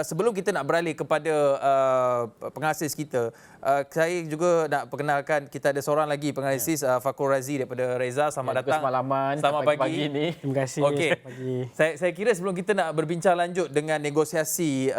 sebelum kita nak beralih kepada pengasis kita, saya juga nak perkenalkan kita ada seorang lagi pengasis, Fakrul Razi daripada Reza. Selamat datang. Semalaman, selamat pagi ni. Terima kasih. Okey. Saya kira sebelum kita nak berbincang lanjut dengan negosiasi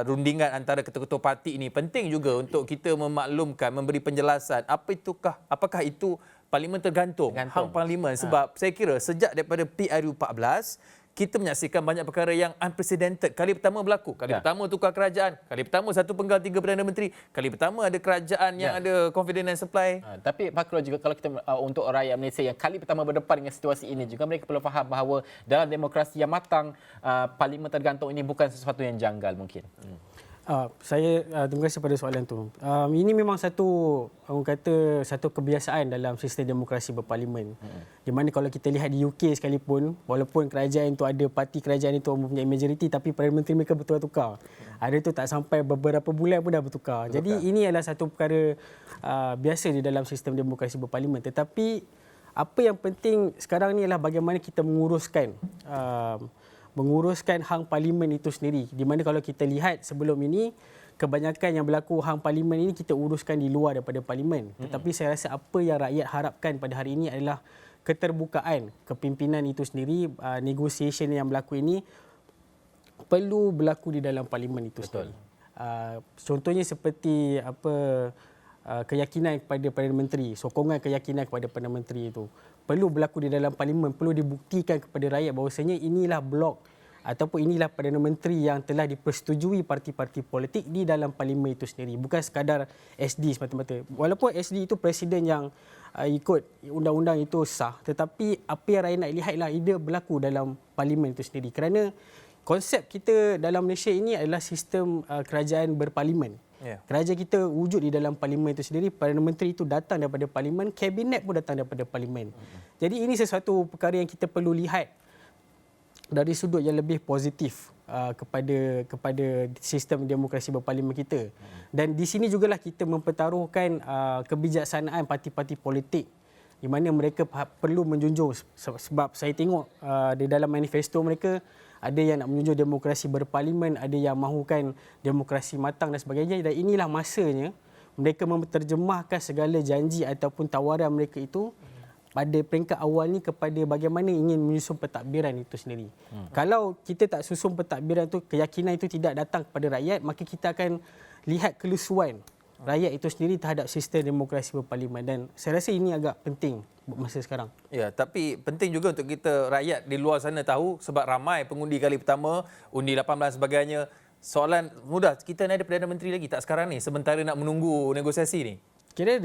rundingan antara ketua-ketua parti ini, penting juga untuk kita memaklumkan, memberi penjelasan apakah itu parlimen tergantung. Hang parlimen. Sebab saya kira sejak daripada PRU 14 kita menyaksikan banyak perkara yang unprecedented. Kali pertama berlaku. Kali pertama tukar kerajaan. Kali pertama 1 penggal 3 Perdana Menteri. Kali pertama ada kerajaan yang ada confidence and supply. Tapi Pak Krul juga kalau kita untuk rakyat Malaysia yang kali pertama berdepan dengan situasi ini juga mereka perlu faham bahawa dalam demokrasi yang matang parlimen tergantung ini bukan sesuatu yang janggal mungkin. Terima kasih pada soalan tu. Ini memang satu kebiasaan dalam sistem demokrasi berparlimen. Di mana kalau kita lihat di UK sekalipun, walaupun kerajaan itu ada parti kerajaan itu mempunyai majoriti, tapi Perdana Menteri mereka bertukar-tukar. Ada tu tak sampai beberapa bulan pun dah bertukar. Jadi ini adalah satu perkara biasa di dalam sistem demokrasi berparlimen. Tetapi apa yang penting sekarang ni adalah bagaimana kita menguruskan hang parlimen itu sendiri. Di mana kalau kita lihat sebelum ini, kebanyakan yang berlaku hang parlimen ini kita uruskan di luar daripada parlimen. Tetapi saya rasa apa yang rakyat harapkan pada hari ini adalah keterbukaan kepimpinan itu sendiri. Negotiation yang berlaku ini perlu berlaku di dalam parlimen itu sendiri. Contohnya seperti keyakinan kepada Perdana Menteri, sokongan keyakinan kepada Perdana Menteri itu perlu berlaku di dalam parlimen, perlu dibuktikan kepada rakyat bahawasanya inilah blok ataupun inilah Perdana Menteri yang telah dipersetujui parti-parti politik di dalam parlimen itu sendiri, bukan sekadar SD semata-mata. Walaupun SD itu presiden yang ikut undang-undang itu sah, tetapi apa yang rakyat nak lihat ialah ia berlaku dalam parlimen itu sendiri. Kerana konsep kita dalam Malaysia ini adalah sistem kerajaan berparlimen. Kerajaan kita wujud di dalam parlimen itu sendiri. Perdana Menteri itu datang daripada parlimen, kabinet pun datang daripada parlimen. Jadi ini sesuatu perkara yang kita perlu lihat dari sudut yang lebih positif kepada sistem demokrasi berparlimen kita. Dan di sini jugalah kita mempertaruhkan kebijaksanaan parti-parti politik di mana mereka perlu menjunjung, sebab saya tengok di dalam manifesto mereka ada yang nak menjunjung demokrasi berparlimen, ada yang mahukan demokrasi matang dan sebagainya. Dan inilah masanya mereka menterjemahkan segala janji ataupun tawaran mereka itu pada peringkat awal ni kepada bagaimana ingin menyusun pentadbiran itu sendiri. Kalau kita tak susun pentadbiran itu, keyakinan itu tidak datang kepada rakyat, maka kita akan lihat kelusuan rakyat itu sendiri terhadap sistem demokrasi berparlimen. Dan saya rasa ini agak penting masa sekarang. Ya, tapi penting juga untuk kita rakyat di luar sana tahu, sebab ramai pengundi kali pertama, undi 18 sebagainya. Soalan mudah, kita ni ada Perdana Menteri lagi tak sekarang ni sementara nak menunggu negosiasi ni? Kita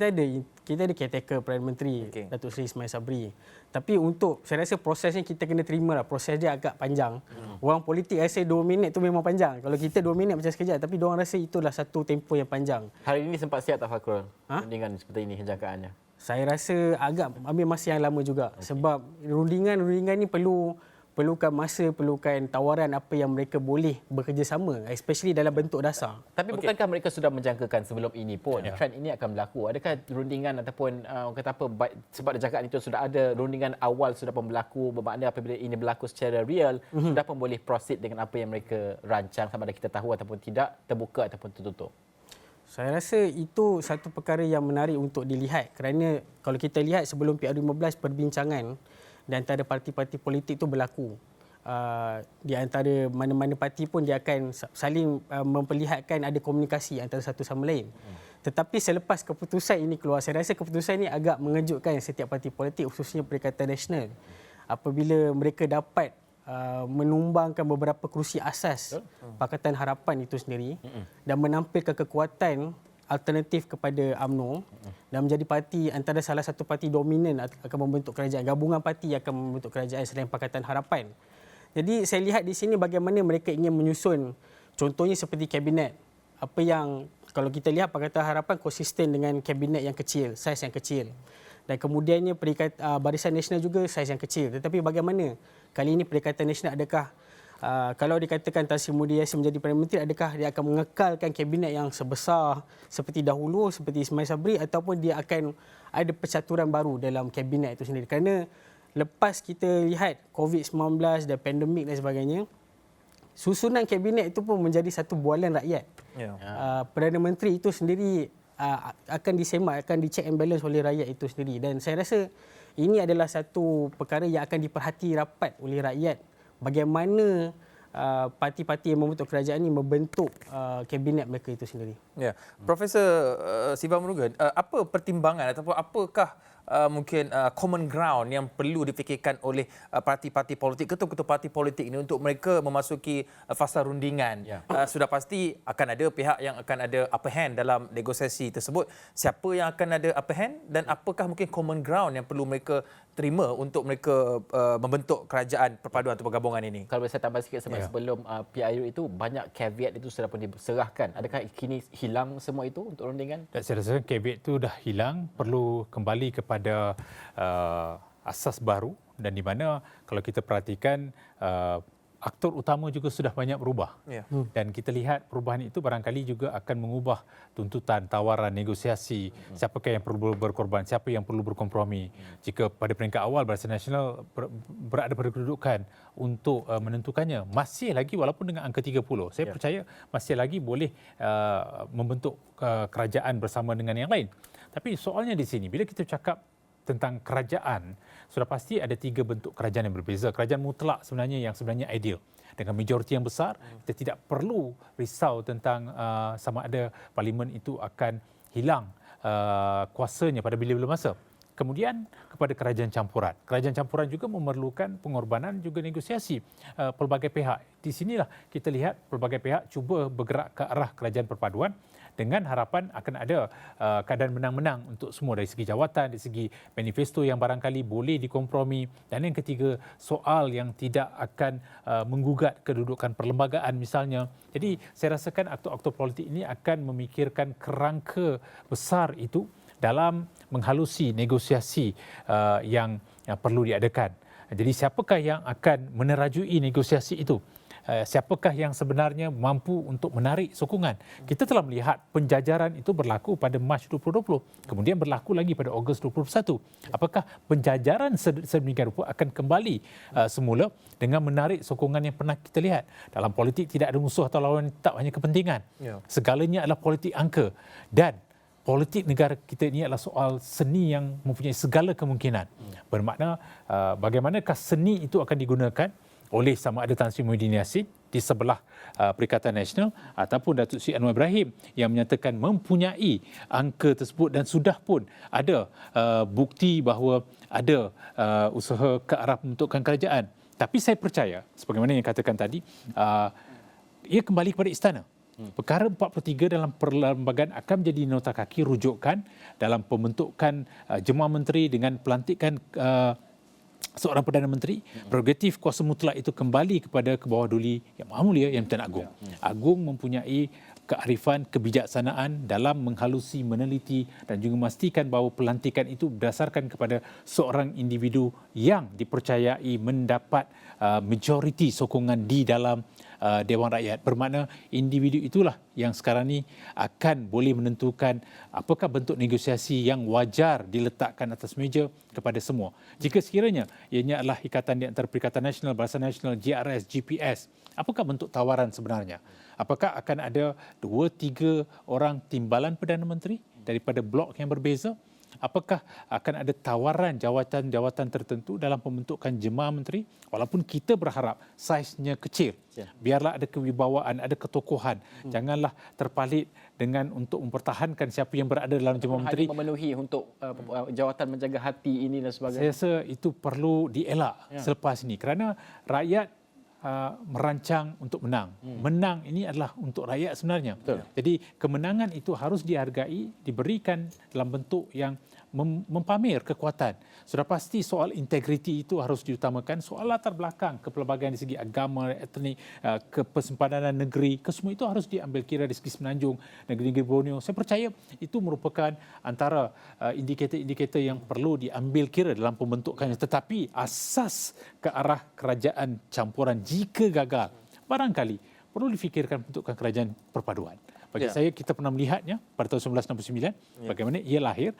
ada caretaker Perdana Menteri, Datuk Seri Ismail Sabri. Tapi saya rasa prosesnya kita kena terima lah. Proses dia agak panjang. Orang politik rasa 2 minit tu memang panjang. Kalau kita 2 minit macam sekejap, tapi diorang rasa itulah satu tempoh yang panjang. Hari ini sempat siap tak Fakrul? Rundingan seperti ini jangkaannya? Saya rasa agak ambil masa yang lama juga. Sebab rundingan ni perlukan masa, perlukan tawaran apa yang mereka boleh bekerjasama, especially dalam bentuk dasar. Tapi bukankah mereka sudah menjangkakan sebelum ini pun trend ini akan berlaku? Adakah rundingan ataupun sebab jangkaan itu sudah ada rundingan awal sudah pun berlaku, bermakna apabila ini berlaku secara real, sudah pun boleh proceed dengan apa yang mereka rancang sama ada kita tahu ataupun tidak, terbuka ataupun tertutup? Saya rasa itu satu perkara yang menarik untuk dilihat, kerana kalau kita lihat sebelum PR15 perbincangan di antara parti-parti politik itu berlaku. Di antara mana-mana parti pun dia akan saling memperlihatkan ada komunikasi antara satu sama lain. Tetapi selepas keputusan ini keluar, saya rasa keputusan ini agak mengejutkan setiap parti politik, khususnya Perikatan Nasional. Apabila mereka dapat menumbangkan beberapa kerusi asas Pakatan Harapan itu sendiri dan menampilkan kekuatan alternatif kepada UMNO dan menjadi parti antara salah satu parti dominan akan membentuk kerajaan, gabungan parti yang akan membentuk kerajaan selain Pakatan Harapan. Jadi saya lihat di sini bagaimana mereka ingin menyusun, contohnya seperti kabinet. Apa yang kalau kita lihat Pakatan Harapan konsisten dengan kabinet yang kecil, saiz yang kecil. Dan kemudiannya Barisan Nasional juga saiz yang kecil. Tetapi bagaimana kali ini Perikatan Nasional, adakah kalau dikatakan Tan Sri Muhyiddin Yassin menjadi Perdana Menteri, adakah dia akan mengekalkan kabinet yang sebesar seperti dahulu, seperti Ismail Sabri, ataupun dia akan ada percaturan baru dalam kabinet itu sendiri? Kerana lepas kita lihat COVID-19 dan pandemik dan sebagainya, susunan kabinet itu pun menjadi satu bualan rakyat. Ya. Perdana Menteri itu sendiri akan disemak, akan dicek and balance oleh rakyat itu sendiri. Dan saya rasa ini adalah satu perkara yang akan diperhati rapat oleh rakyat. Bagaimana parti-parti yang membentuk kerajaan ini membentuk kabinet mereka itu sendiri. Ya, Profesor Siva Murugan, apa pertimbangan ataupun apakah mungkin common ground yang perlu difikirkan oleh parti-parti politik, ketua-ketua parti politik ini untuk mereka memasuki fasa rundingan? Sudah pasti akan ada pihak yang akan ada upper hand dalam negosiasi tersebut. Siapa yang akan ada upper hand dan apakah mungkin common ground yang perlu mereka terima untuk mereka membentuk kerajaan perpaduan atau pergabungan ini? Kalau saya tambah sikit sebelum PIU itu banyak caveat itu sudah pun diserahkan. Adakah kini hilang semua itu untuk rundingan? Saya rasa caveat itu dah hilang, perlu kembali kepada asas baru, dan di mana kalau kita perhatikan aktor utama juga sudah banyak berubah. Dan kita lihat perubahan itu barangkali juga akan mengubah tuntutan, tawaran, negosiasi, siapakah yang perlu berkorban, siapa yang perlu berkompromi. Jika pada peringkat awal Barisan Nasional berada pada kedudukan untuk menentukannya, masih lagi walaupun dengan angka 30, saya percaya masih lagi boleh membentuk kerajaan bersama dengan yang lain. Tapi soalnya di sini, bila kita cakap tentang kerajaan, sudah pasti ada 3 bentuk kerajaan yang berbeza. Kerajaan mutlak sebenarnya yang sebenarnya ideal. Dengan majoriti yang besar, kita tidak perlu risau tentang sama ada parlimen itu akan hilang kuasanya pada bila-bila masa. Kemudian kepada kerajaan campuran. Kerajaan campuran juga memerlukan pengorbanan juga negosiasi pelbagai pihak. Di sinilah kita lihat pelbagai pihak cuba bergerak ke arah kerajaan perpaduan dengan harapan akan ada keadaan menang-menang untuk semua dari segi jawatan, dari segi manifesto yang barangkali boleh dikompromi, dan yang ketiga soal yang tidak akan menggugat kedudukan perlembagaan misalnya. Jadi saya rasakan aktor-aktor politik ini akan memikirkan kerangka besar itu dalam menghalusi negosiasi yang perlu diadakan. Jadi siapakah yang akan menerajui negosiasi itu? Siapakah yang sebenarnya mampu untuk menarik sokongan? Kita telah melihat penjajaran itu berlaku pada Mac 2020, kemudian berlaku lagi pada Ogos 2021. Apakah penjajaran sedemikian rupa akan kembali semula dengan menarik sokongan yang pernah kita lihat? Dalam politik tidak ada musuh atau lawan, tak hanya kepentingan. Segalanya adalah politik angka, dan politik negara kita ini adalah soal seni yang mempunyai segala kemungkinan. Bermakna bagaimanakah seni itu akan digunakan oleh sama ada Tan Sri Muhyiddin Yassin di sebelah Perikatan Nasional ataupun Datuk Seri Anwar Ibrahim yang menyatakan mempunyai angka tersebut dan sudah pun ada bukti bahawa ada usaha ke arah pembentukan kerajaan. Tapi saya percaya, sebagaimana yang katakan tadi, ia kembali kepada istana. Perkara 43 dalam perlembagaan akan menjadi nota kaki rujukan dalam pembentukan jemaah menteri dengan pelantikan seorang Perdana Menteri. Prerogatif kuasa mutlak itu kembali kepada ke bawah duli Yang Maha Mulia, Yang Pertuan Agong. Agong mempunyai kearifan, kebijaksanaan dalam menghalusi, meneliti dan juga memastikan bahawa pelantikan itu berdasarkan kepada seorang individu yang dipercayai mendapat majoriti sokongan di dalam Dewan Rakyat. Bermakna individu itulah yang sekarang ni akan boleh menentukan apakah bentuk negosiasi yang wajar diletakkan atas meja kepada semua. Jika sekiranya ianya adalah ikatan di antara Perikatan Nasional, Barisan Nasional, GRS, GPS, apakah bentuk tawaran sebenarnya? Apakah akan ada 2-3 orang timbalan Perdana Menteri daripada blok yang berbeza? Apakah akan ada tawaran jawatan-jawatan tertentu dalam pembentukan jemaah menteri? Walaupun kita berharap saiznya kecil, biarlah ada kewibawaan, ada ketokohan. Janganlah terpalit dengan untuk mempertahankan siapa yang berada dalam jemaah menteri. Memenuhi untuk jawatan menjaga hati ini dan sebagainya. Saya rasa itu perlu dielak selepas ini, kerana rakyat merancang untuk menang. Menang ini adalah untuk rakyat sebenarnya. Betul. Jadi kemenangan itu harus dihargai, diberikan dalam bentuk yang mempamer kekuatan. Sudah pasti soal integriti itu harus diutamakan, soal latar belakang kepelbagaian di segi agama, etnik, kesempadan negeri, kesemua itu harus diambil kira di segi Semenanjung, negeri-negeri Borneo. Saya percaya itu merupakan antara indikator-indikator yang perlu diambil kira dalam pembentukannya. Tetapi asas ke arah kerajaan campuran jika gagal, barangkali perlu difikirkan pembentukan kerajaan perpaduan. Bagi saya, kita pernah melihatnya pada tahun 1969, bagaimana ia lahir.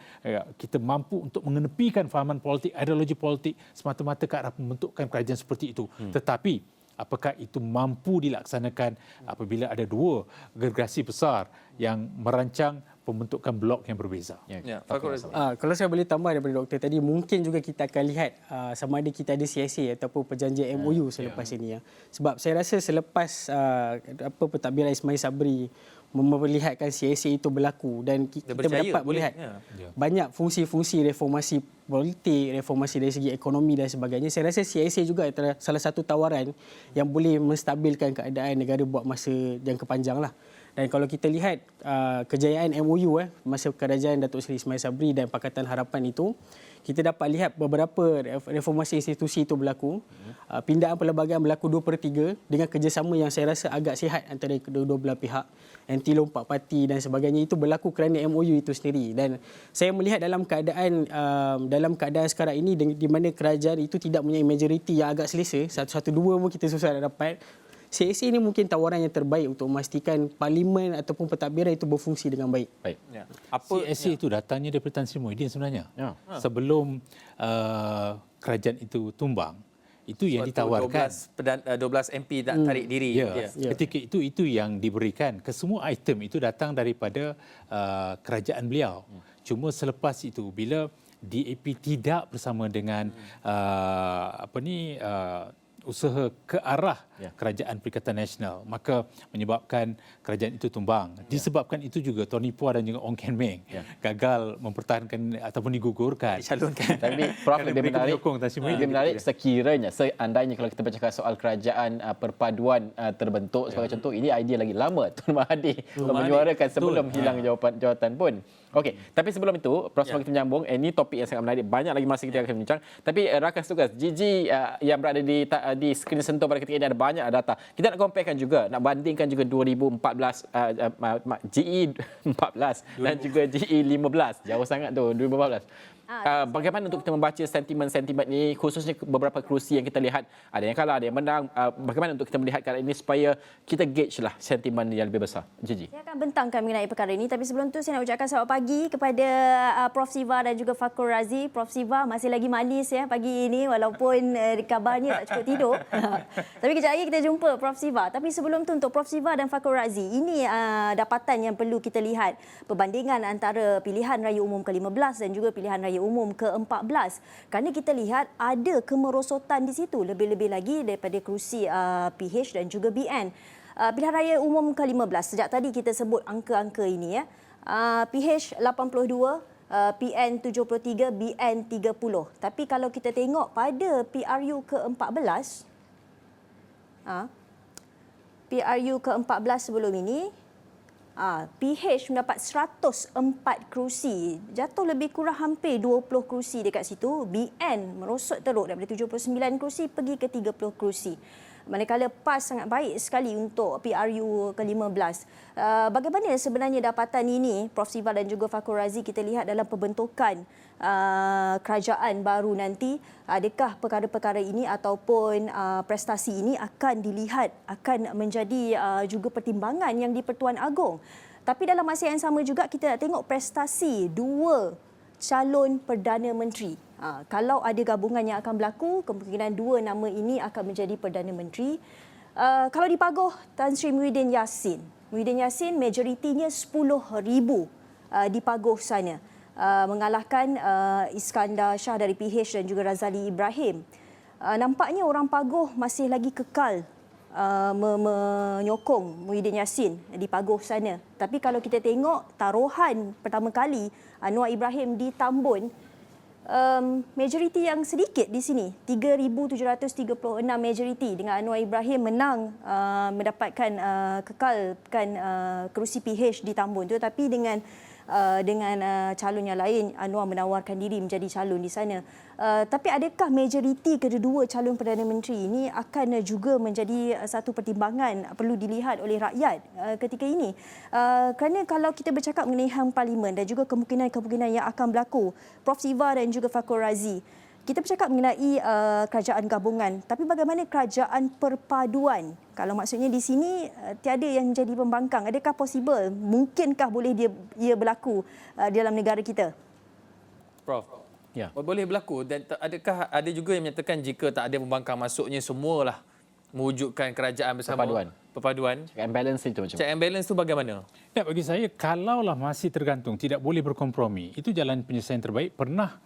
Kita mampu untuk mengenepikan fahaman politik, ideologi politik semata-mata ke arah pembentukan kerajaan seperti itu. Tetapi apakah itu mampu dilaksanakan apabila ada dua gergasi besar yang merancang pembentukan blok yang berbeza. Ya, Fakhur Razi. Kalau saya boleh tambah daripada doktor tadi, mungkin juga kita akan lihat sama ada kita ada CSA ataupun perjanjian MOU selepas ini. Sebab saya rasa selepas pentadbiran Ismail Sabri memperlihatkan CSA itu berlaku dan kita dapat melihat banyak fungsi-fungsi reformasi politik, reformasi dari segi ekonomi dan sebagainya. Saya rasa CSA juga adalah salah satu tawaran yang boleh menstabilkan keadaan negara buat masa jangka panjang lah. Dan kalau kita lihat kejayaan MOU masa kerajaan Datuk Seri Ismail Sabri dan Pakatan Harapan itu, kita dapat lihat beberapa reformasi institusi itu berlaku. Pindaan perlembagaan berlaku 2/3 dengan kerjasama yang saya rasa agak sihat antara kedua-dua belah pihak. Anti lompat parti dan sebagainya itu berlaku kerana MOU itu sendiri. Dan saya melihat dalam keadaan sekarang ini di mana kerajaan itu tidak mempunyai majoriti yang agak selesa, 1-1-2 pun kita susah nak dapat. CSA ini mungkin tawaran yang terbaik untuk memastikan parlimen ataupun pentadbiran itu berfungsi dengan baik. Ya. CSA itu datangnya daripada Tan Sri Muhyiddin sebenarnya. Sebelum kerajaan itu tumbang, itu yang ditawarkan. 12 MP tak tarik diri. Ketika itu yang diberikan. Kesemua item itu datang daripada kerajaan beliau. Cuma selepas itu bila DAP tidak bersama dengan usaha ke arah kerajaan Perikatan Nasional, maka menyebabkan kerajaan itu tumbang. Disebabkan itu juga Tony Pua dan juga Ong Kian Meng gagal mempertahankan ataupun digugurkan. Tapi Prof, lebih menarik sekiranya, seandainya kalau kita bercakap soal kerajaan perpaduan terbentuk sebagai contoh, ini idea lagi lama Tun Mahathir menyuarakan sebelum hilang jawatan pun. Okey, tapi sebelum itu, Prof, sebelum kita menyambung, ini topik yang sangat menarik. Banyak lagi masa kita akan bincang. Tapi rakan tugas, Gigi yang berada di skrin sentuh pada ketika ini ada banyak data. Kita nak comparekan juga, nak bandingkan juga 2014, GE 14 dan juga GE 15. Jauh sangat tu, 2014. Bagaimana untuk kita membaca sentimen-sentimen ini, khususnya beberapa kerusi yang kita lihat, ada yang kalah, ada yang menang. Bagaimana untuk kita melihat kali ini supaya kita gauge lah sentimen yang lebih besar. Gigi. Saya akan bentangkan mengenai perkara ini, tapi sebelum tu saya nak ucapkan selamat pagi kepada Prof Siva dan juga Fakhur Razi. Prof Siva masih lagi manis ya pagi ini walaupun kabarnya tak cukup tidur. Tapi kejap lagi kita jumpa Prof Siva. Tapi sebelum tu untuk Prof Siva dan Fakhur Razi, ini dapatan yang perlu kita lihat, perbandingan antara pilihan raya umum ke-15 dan juga pilihan raya umum ke-14. Kerana kita lihat ada kemerosotan di situ, lebih-lebih lagi daripada kerusi PH dan juga BN. Pilihan raya umum ke-15, sejak tadi kita sebut angka-angka ini ya. PH 82, PN 73, BN 30. Tapi kalau kita tengok pada PRU ke-14, PRU ke-14 sebelum ini, PH mendapat 104 kerusi, jatuh lebih kurang hampir 20 kerusi dekat situ. BN merosot teruk daripada 79 kerusi pergi ke 30 kerusi. Manakala PAS sangat baik sekali untuk PRU ke-15. Bagaimana sebenarnya dapatan ini, Prof Siva dan juga Fakhur Razi, kita lihat dalam pembentukan kerajaan baru nanti, adakah perkara-perkara ini ataupun prestasi ini akan dilihat, akan menjadi juga pertimbangan yang di Pertuan Agong. Tapi dalam masa yang sama juga kita nak tengok prestasi dua calon Perdana Menteri. Kalau ada gabungan yang akan berlaku, kemungkinan dua nama ini akan menjadi Perdana Menteri. Kalau di Pagoh, Tan Sri Muhyiddin Yassin. Muhyiddin Yassin majoritinya 10,000 di Pagoh sana. Mengalahkan Iskandar Shah dari PH dan juga Razali Ibrahim. Nampaknya orang Pagoh masih lagi kekal menyokong Muhyiddin Yassin di Pagoh sana. Tapi kalau kita tengok taruhan pertama kali Anwar Ibrahim di Tambun, majoriti yang sedikit di sini, 3,736 majoriti dengan Anwar Ibrahim menang mendapatkan kekalkan kerusi PH di Tambun tu. Tapi dengan calon yang lain, Anwar menawarkan diri menjadi calon di sana. Tapi adakah majoriti kedua-dua calon Perdana Menteri ini akan juga menjadi satu pertimbangan perlu dilihat oleh rakyat ketika ini? Kerana kalau kita bercakap mengenai hang parlimen dan juga kemungkinan-kemungkinan yang akan berlaku, Prof Siva dan juga Fakhur Razi, kita bercakap mengenai kerajaan gabungan, tapi bagaimana kerajaan perpaduan? Kalau maksudnya di sini tiada yang menjadi pembangkang, adakah possible? Mungkinkah boleh ia berlaku dalam negara kita? Prof, boleh berlaku, dan adakah ada juga yang menyatakan jika tak ada pembangkang, maksudnya semualah mewujudkan kerajaan bersama? Perpaduan. Check and balance itu macam. Check and balance tu bagaimana? Ya, bagi saya, kalaulah masih tergantung, tidak boleh berkompromi, itu jalan penyelesaian terbaik pernah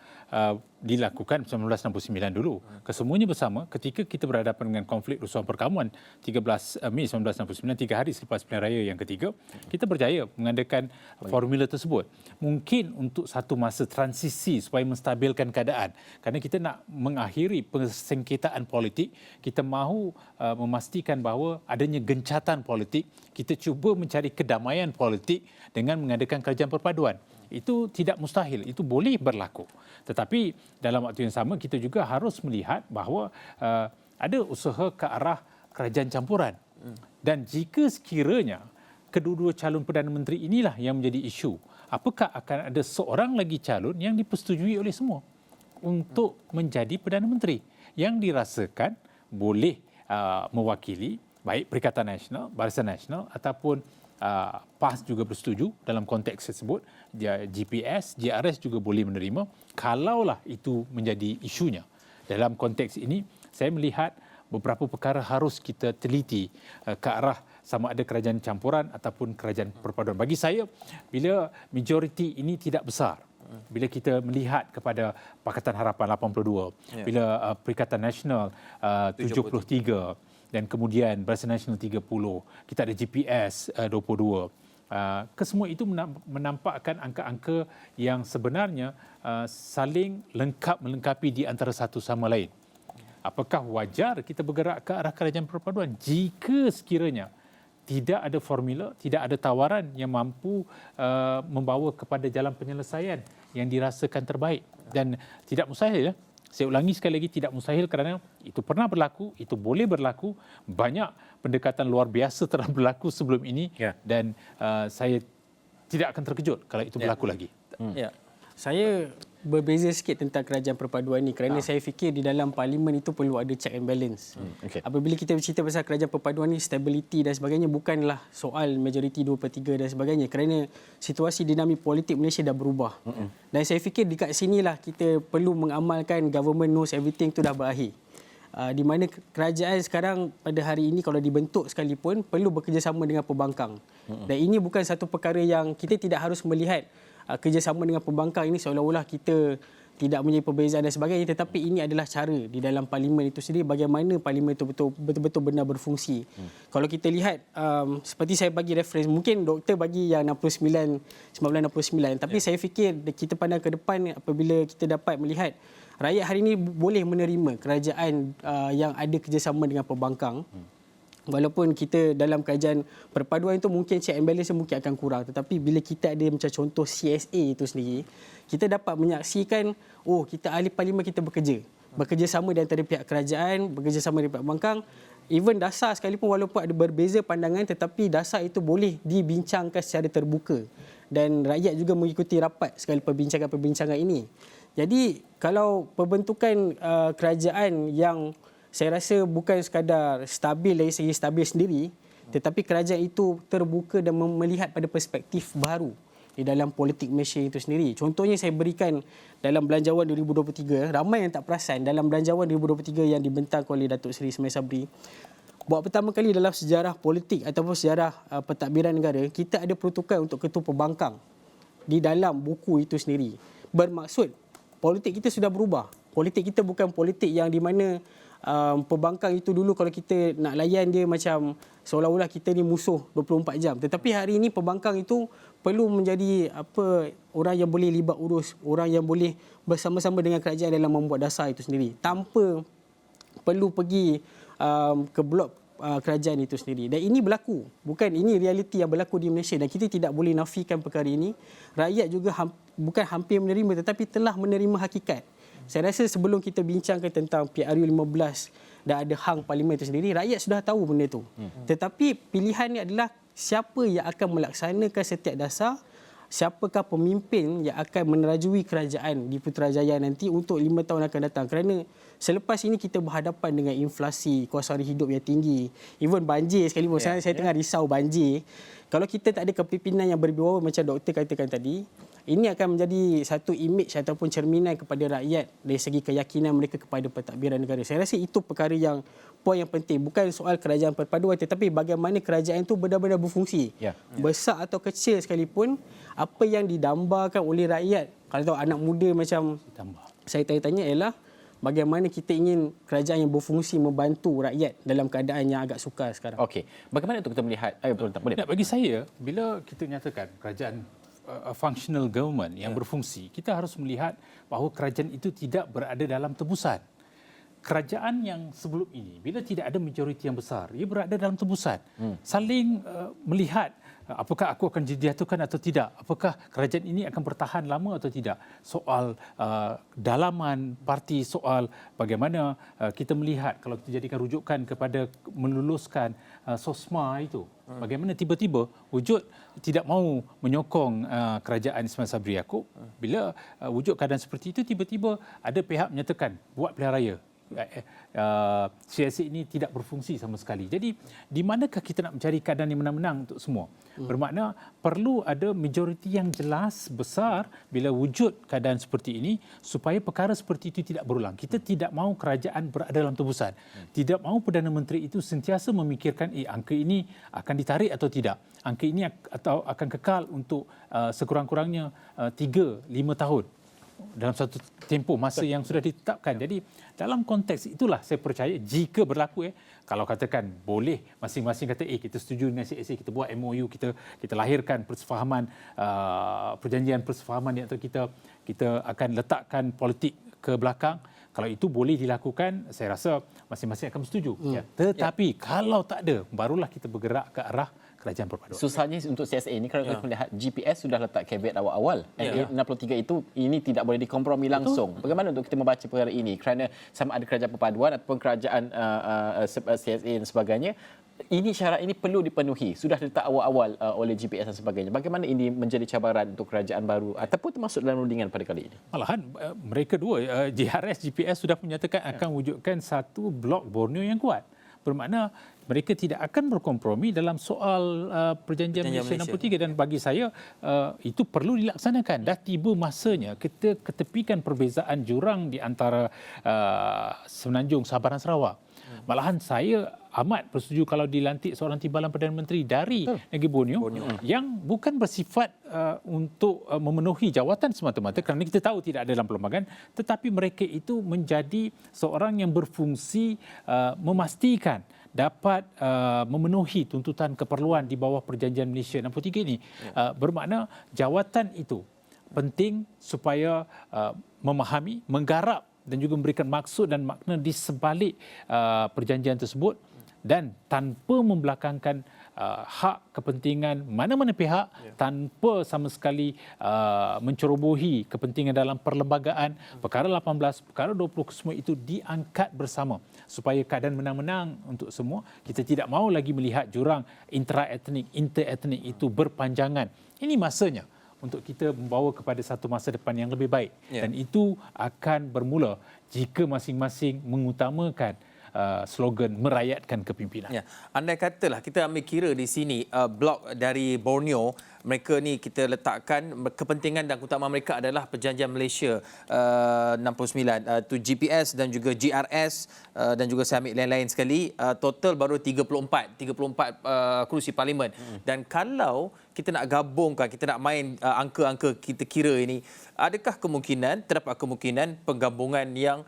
dilakukan 1969 dulu. Kesemuanya bersama ketika kita berhadapan dengan konflik rusuhan perkamuan 13 Mei 1969, 3 hari selepas pilihan raya yang ketiga, kita berjaya mengadakan formula tersebut. Mungkin untuk satu masa transisi supaya menstabilkan keadaan. Kerana kita nak mengakhiri persengketaan politik, kita mahu memastikan bahawa adanya gencatan politik, kita cuba mencari kedamaian politik dengan mengadakan kerajaan perpaduan. Itu tidak mustahil, itu boleh berlaku. Tetapi dalam waktu yang sama kita juga harus melihat bahawa ada usaha ke arah kerajaan campuran. Dan jika sekiranya kedua-dua calon Perdana Menteri inilah yang menjadi isu, apakah akan ada seorang lagi calon yang dipersetujui oleh semua untuk menjadi Perdana Menteri yang dirasakan boleh mewakili baik Perikatan Nasional, Barisan Nasional ataupun PAS juga bersetuju dalam konteks tersebut, GPS, JRS juga boleh menerima kalaulah itu menjadi isunya. Dalam konteks ini, saya melihat beberapa perkara harus kita teliti ke arah sama ada kerajaan campuran ataupun kerajaan perpaduan. Bagi saya, bila majoriti ini tidak besar, bila kita melihat kepada Pakatan Harapan 82, bila Perikatan Nasional 73, dan kemudian Barisan Nasional 30, kita ada GPS 22. Kesemua itu menampakkan angka-angka yang sebenarnya saling melengkapi di antara satu sama lain. Apakah wajar kita bergerak ke arah kerajaan perpaduan jika sekiranya tidak ada formula, tidak ada tawaran yang mampu membawa kepada jalan penyelesaian yang dirasakan terbaik? Dan tidak mustahil, ya. Saya ulangi sekali lagi, tidak mustahil kerana itu pernah berlaku, itu boleh berlaku. Banyak pendekatan luar biasa telah berlaku sebelum ini dan saya tidak akan terkejut kalau itu berlaku lagi. Saya berbeza sikit tentang kerajaan perpaduan ni kerana saya fikir di dalam parlimen itu perlu ada check and balance. Apabila kita bercerita pasal kerajaan perpaduan ni, stability dan sebagainya bukanlah soal majoriti 2/3 dan sebagainya kerana situasi dinamik politik Malaysia dah berubah. Dan saya fikir dekat sinilah kita perlu mengamalkan government knows everything tu dah berakhir. Di mana kerajaan sekarang pada hari ini kalau dibentuk sekalipun perlu bekerjasama dengan pembangkang. Dan ini bukan satu perkara yang kita tidak harus melihat kerjasama dengan pembangkang ini seolah-olah kita tidak mempunyai perbezaan dan sebagainya, tetapi ini adalah cara di dalam parlimen itu sendiri bagaimana parlimen itu betul-betul benar berfungsi. Kalau kita lihat seperti saya bagi reference, mungkin doktor bagi yang 1969, tapi saya fikir kita pandang ke depan apabila kita dapat melihat rakyat hari ini boleh menerima kerajaan yang ada kerjasama dengan pembangkang. Walaupun kita dalam kerajaan perpaduan itu mungkin check and balance mungkin akan kurang, tetapi bila kita ada macam contoh CSA itu sendiri, kita dapat menyaksikan kita ahli parlimen kita bekerjasama di antara pihak kerajaan, bekerjasama dengan pihak pembangkang, even dasar sekalipun walaupun ada berbeza pandangan tetapi dasar itu boleh dibincangkan secara terbuka dan rakyat juga mengikuti rapat sekali perbincangan-perbincangan ini. Jadi kalau pembentukan kerajaan yang saya rasa bukan sekadar stabil dari segi stabil sendiri, tetapi kerajaan itu terbuka dan melihat pada perspektif baru di dalam politik Malaysia itu sendiri. Contohnya saya berikan dalam Belanjawan 2023, ramai yang tak perasan dalam Belanjawan 2023 yang dibentangkan oleh Datuk Seri Ismail Sabri, buat pertama kali dalam sejarah politik ataupun sejarah pentadbiran negara, kita ada peruntukan untuk ketua pembangkang di dalam buku itu sendiri. Bermaksud politik kita sudah berubah. Politik kita bukan politik yang di mana pembangkang itu dulu kalau kita nak layan dia macam seolah-olah kita ni musuh 24 jam. Tetapi hari ini pembangkang itu perlu menjadi orang yang boleh libat urus, orang yang boleh bersama-sama dengan kerajaan dalam membuat dasar itu sendiri tanpa perlu pergi ke blok kerajaan itu sendiri. Dan ini berlaku. Bukan ini realiti yang berlaku di Malaysia dan kita tidak boleh nafikan perkara ini. Rakyat juga bukan hampir menerima tetapi telah menerima hakikat. Saya rasa sebelum kita bincangkan tentang PRU 15 dan ada hang parlimen itu sendiri, rakyat sudah tahu benda itu. Tetapi pilihan ini adalah siapa yang akan melaksanakan setiap dasar, siapakah pemimpin yang akan menerajui kerajaan di Putrajaya nanti untuk 5 tahun akan datang. Kerana selepas ini kita berhadapan dengan inflasi, kos sara hidup yang tinggi, even banjir sekalipun. Saya tengah risau banjir. Kalau kita tak ada kepimpinan yang berwibawa macam doktor katakan tadi, Ini akan menjadi satu imej ataupun cerminan kepada rakyat dari segi keyakinan mereka kepada pentadbiran negara. Saya rasa itu perkara yang poin yang penting. Bukan soal kerajaan perpaduan tetapi bagaimana kerajaan itu benar-benar berfungsi. Besar atau kecil sekalipun, apa yang didambakan oleh rakyat. Kalau tahu anak muda macam saya tanya-tanya ialah bagaimana kita ingin kerajaan yang berfungsi membantu rakyat dalam keadaan yang agak sukar sekarang. Okey. Bagaimana untuk kita melihat tak boleh. Bagi saya, bila kita nyatakan kerajaan functional government yang berfungsi, kita harus melihat bahawa kerajaan itu tidak berada dalam tebusan. Kerajaan yang sebelum ini, bila tidak ada majoriti yang besar, ia berada dalam tebusan. Saling melihat apakah aku akan dijatuhkan atau tidak, apakah kerajaan ini akan bertahan lama atau tidak. Soal dalaman parti, soal bagaimana kita melihat kalau kita jadikan rujukan kepada meluluskan SOSMA itu. Bagaimana tiba-tiba wujud tidak mahu menyokong kerajaan Ismail Sabri Yaakob. Bila wujud keadaan seperti itu, tiba-tiba ada pihak menyatakan buat pilihan raya. CSA ini tidak berfungsi sama sekali. Jadi di manakah kita nak mencari keadaan yang menang-menang untuk semua? Bermakna perlu ada majoriti yang jelas besar bila wujud keadaan seperti ini supaya perkara seperti itu tidak berulang. Kita tidak mahu kerajaan berada dalam tebusan. Tidak mahu Perdana Menteri itu sentiasa memikirkan angka ini akan ditarik atau tidak. Angka ini atau akan kekal untuk sekurang-kurangnya 3-5 tahun dalam satu tempoh masa yang sudah ditetapkan. Jadi dalam konteks itulah saya percaya jika berlaku kalau katakan boleh masing-masing kata kita setuju dengan CSA, kita buat MOU, kita lahirkan persefahaman, perjanjian persefahaman di antara kita akan letakkan politik ke belakang. Kalau itu boleh dilakukan, saya rasa masing-masing akan bersetuju. Tetapi kalau tak ada, barulah kita bergerak ke arah kerajaan perpaduan. Susahnya untuk CSA ini kalau kita melihat GPS sudah letak caveat awal-awal. NA 63 itu ini tidak boleh dikompromi langsung. Bagaimana untuk kita membaca perkara ini? Kerana sama ada kerajaan perpaduan ataupun kerajaan CSA dan sebagainya, ini syarat ini perlu dipenuhi. Sudah letak awal-awal oleh GPS dan sebagainya. Bagaimana ini menjadi cabaran untuk kerajaan baru ataupun termasuk dalam rundingan pada kali ini? Malahan mereka dua, JRS, GPS sudah menyatakan akan wujudkan satu blok Borneo yang kuat. Bermakna mereka tidak akan berkompromi dalam soal perjanjian Malaysia 63 dan bagi saya itu perlu dilaksanakan. Dah tiba masanya kita ketepikan perbezaan jurang di antara Semenanjung, Sabah dan Sarawak. Malahan saya amat bersetuju kalau dilantik seorang timbalan Perdana Menteri dari negeri Borneo yang bukan bersifat untuk memenuhi jawatan semata-mata kerana kita tahu tidak ada dalam perlembagaan, tetapi mereka itu menjadi seorang yang berfungsi memastikan dapat memenuhi tuntutan keperluan di bawah Perjanjian Malaysia 63 ini. Bermakna jawatan itu penting supaya memahami, menggarap dan juga memberikan maksud dan makna di sebalik perjanjian tersebut dan tanpa membelakangkan hak kepentingan mana-mana pihak, tanpa sama sekali mencerobohi kepentingan dalam perlembagaan. Perkara 18, perkara 20 semua itu diangkat bersama supaya keadaan menang-menang untuk semua. Kita tidak mahu lagi melihat jurang intra-etnik, inter-etnik itu berpanjangan. Ini masanya untuk kita membawa kepada satu masa depan yang lebih baik. Dan itu akan bermula jika masing-masing mengutamakan slogan merayatkan kepimpinan. Andai katalah kita ambil kira di sini blok dari Borneo, mereka ni kita letakkan kepentingan dan keutamaan mereka adalah Perjanjian Malaysia 69, tu GPS dan juga GRS dan juga saya ambil lain-lain sekali, total baru 34 kerusi parlimen. Dan kalau kita nak gabungkan, kita nak main angka-angka kita kira ini, adakah terdapat kemungkinan penggabungan yang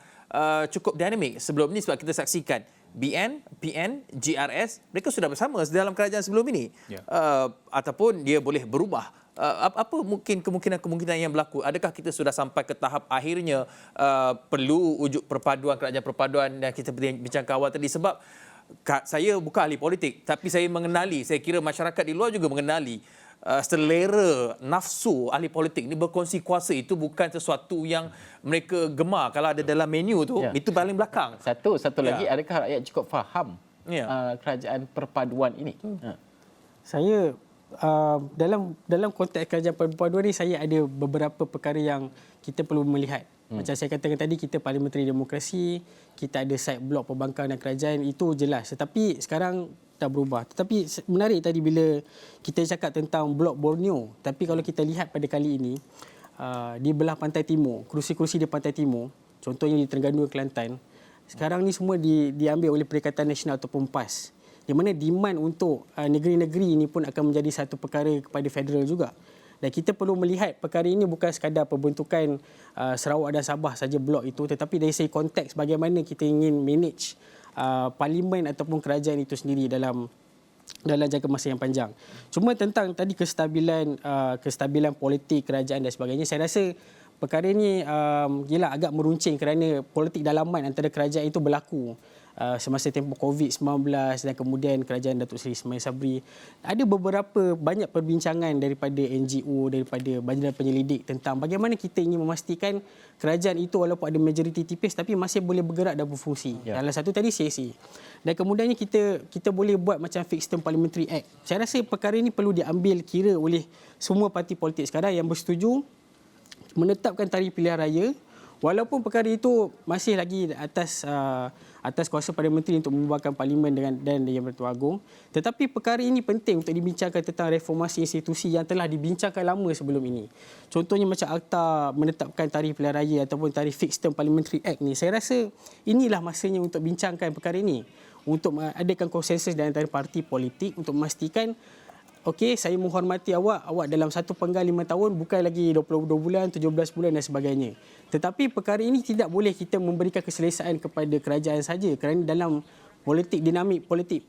cukup dinamik? Sebelum ini sebab kita saksikan BN, PN, GRS, mereka sudah bersama dalam kerajaan sebelum ini. Ataupun dia boleh berubah. Apa mungkin kemungkinan yang berlaku? Adakah kita sudah sampai ke tahap akhirnya perlu wujud perpaduan, kerajaan perpaduan yang kita bincangkan awal tadi? Sebab saya bukan ahli politik, tapi saya mengenali, saya kira masyarakat di luar juga mengenali selera nafsu ahli politik ni berkongsi kuasa itu bukan sesuatu yang mereka gemar. Kalau ada dalam menu tu, itu paling belakang. Satu lagi, adakah rakyat cukup faham kerajaan perpaduan ini? Saya dalam konteks kerajaan perpaduan ni, saya ada beberapa perkara yang kita perlu melihat. Macam saya katakan tadi, kita parlimentary demokrasi, kita ada side blok perbankan dan kerajaan, itu jelas. Tetapi sekarang dah berubah. Tetapi menarik tadi bila kita cakap tentang blok Borneo. Tapi kalau kita lihat pada kali ini, di belah pantai timur, kerusi-kerusi di pantai timur, contohnya di Terengganu, Kelantan, sekarang ni semua diambil oleh Perikatan Nasional ataupun PAS. Di mana demand untuk negeri-negeri ini pun akan menjadi satu perkara kepada federal juga. Dan kita perlu melihat perkara ini bukan sekadar pembentukan Sarawak dan Sabah saja blok itu, tetapi dari segi konteks bagaimana kita ingin manage parlimen ataupun kerajaan itu sendiri dalam jangka masa yang panjang. Cuma tentang tadi kestabilan politik kerajaan dan sebagainya, saya rasa perkara ini agak meruncing kerana politik dalaman antara kerajaan itu berlaku semasa tempoh COVID-19 dan kemudian kerajaan Datuk Seri Ismail Sabri. Ada banyak perbincangan daripada NGO, daripada badan penyelidik tentang bagaimana kita ingin memastikan kerajaan itu walaupun ada majoriti tipis tapi masih boleh bergerak dan berfungsi. Dalam satu tadi CSA. Dan kemudiannya kita boleh buat macam Fixed Term Parliamentary Act. Saya rasa perkara ini perlu diambil kira oleh semua parti politik sekarang yang bersetuju menetapkan tarikh pilihan raya, walaupun perkara itu masih lagi atas kuasa Perdana Menteri untuk membubarkan parlimen dan Yang Bertuan Agong. Tetapi perkara ini penting untuk dibincangkan tentang reformasi institusi yang telah dibincangkan lama sebelum ini. Contohnya macam Akta menetapkan tarikh pilihan raya ataupun tarikh Fixed Term Parliamentary Act ni. Saya rasa inilah masanya untuk bincangkan perkara ini, untuk adakan konsensus di antara parti politik untuk memastikan okey, saya menghormati awak dalam satu penggal 5 tahun, bukan lagi 22 bulan, 17 bulan dan sebagainya. Tetapi perkara ini tidak boleh kita memberikan keselesaan kepada kerajaan saja, kerana dalam dinamik politik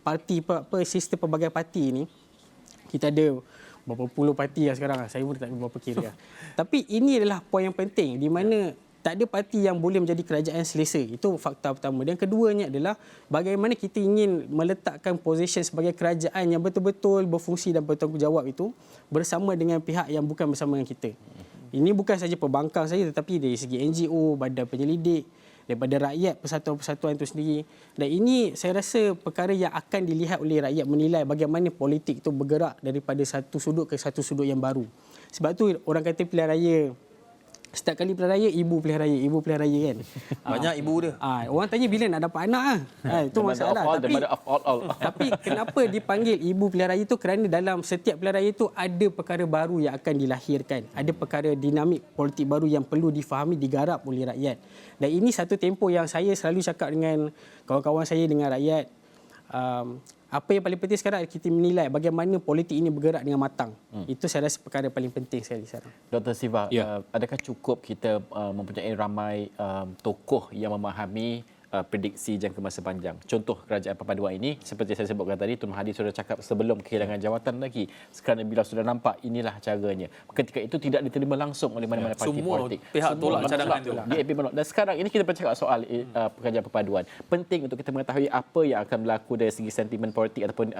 parti, sistem pelbagai parti ini, kita ada berapa puluh parti lah sekarang, saya pun tak berapa kira. Tapi ini adalah poin yang penting, di mana tak ada parti yang boleh menjadi kerajaan selesa. Itu fakta pertama. Dan keduanya adalah bagaimana kita ingin meletakkan position sebagai kerajaan yang betul-betul berfungsi dan bertanggungjawab itu bersama dengan pihak yang bukan bersama dengan kita. Ini bukan saja pembangkang saja, tetapi dari segi NGO, badan penyelidik, daripada rakyat, persatuan-persatuan itu sendiri. Dan ini saya rasa perkara yang akan dilihat oleh rakyat, menilai bagaimana politik itu bergerak daripada satu sudut ke satu sudut yang baru. Sebab tu orang kata pilihan raya, setiap kali pilihan raya, ibu pilihan raya kan. Banyak ibu dia. Orang tanya bila nak dapat anak itu masalah. Tapi kenapa dipanggil ibu pilihan raya itu? Kerana dalam setiap pilihan raya itu ada perkara baru yang akan dilahirkan. Ada perkara dinamik politik baru yang perlu difahami, digarap oleh rakyat. Dan ini satu tempoh yang saya selalu cakap dengan kawan-kawan saya, dengan rakyat. Apa yang paling penting sekarang kita menilai bagaimana politik ini bergerak dengan matang. Itu saya rasa perkara paling penting sekali sekarang. Dr. Siva, adakah cukup kita mempunyai ramai tokoh yang memahami prediksi jangka masa panjang? Contoh kerajaan perpaduan ini, seperti saya sebutkan tadi, Tun Mahathir sudah cakap sebelum kehilangan jawatan lagi. Sekarang bila sudah nampak, inilah caranya. Ketika itu tidak diterima langsung oleh mana-mana parti politik. Semua pihak tolak cadangan itu. DAP menolak. Dan sekarang ini kita bercakap soal kerajaan perpaduan. Penting untuk kita mengetahui apa yang akan berlaku dari segi sentimen politik ataupun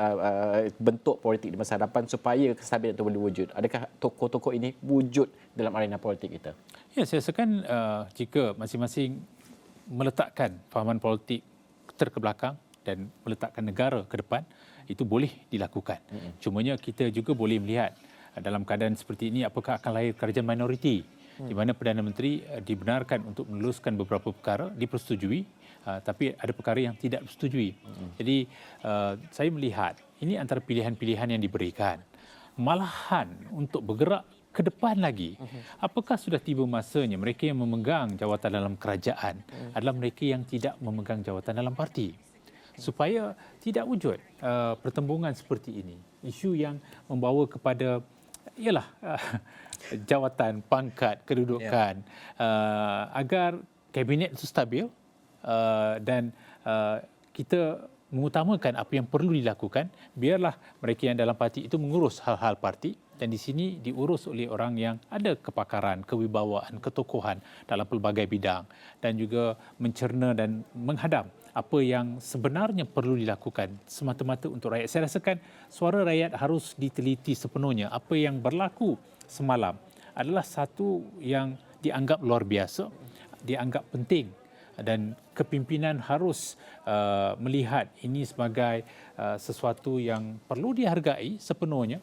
bentuk politik di masa hadapan supaya kestabilan itu boleh wujud. Adakah tokoh-tokoh ini wujud dalam arena politik kita? Ya, saya rasakan jika masing-masing meletakkan fahaman politik terkebelakang dan meletakkan negara ke depan, itu boleh dilakukan. Cumanya kita juga boleh melihat dalam keadaan seperti ini apakah akan lahir kerajaan minoriti di mana Perdana Menteri dibenarkan untuk meneruskan beberapa perkara, dipersetujui, tapi ada perkara yang tidak disetujui. Jadi saya melihat ini antara pilihan-pilihan yang diberikan. Malahan untuk bergerak ke depan lagi, apakah sudah tiba masanya mereka yang memegang jawatan dalam kerajaan adalah mereka yang tidak memegang jawatan dalam parti, supaya tidak wujud pertembungan seperti ini, isu yang membawa kepada jawatan, pangkat, kedudukan, agar kabinet itu stabil dan kita mengutamakan apa yang perlu dilakukan. Biarlah mereka yang dalam parti itu mengurus hal-hal parti, dan di sini diurus oleh orang yang ada kepakaran, kewibawaan, ketokohan dalam pelbagai bidang, dan juga mencerna dan menghadam apa yang sebenarnya perlu dilakukan semata-mata untuk rakyat. Saya rasakan suara rakyat harus diteliti sepenuhnya. Apa yang berlaku semalam adalah satu yang dianggap luar biasa, dianggap penting, dan kepimpinan harus melihat ini sebagai sesuatu yang perlu dihargai sepenuhnya,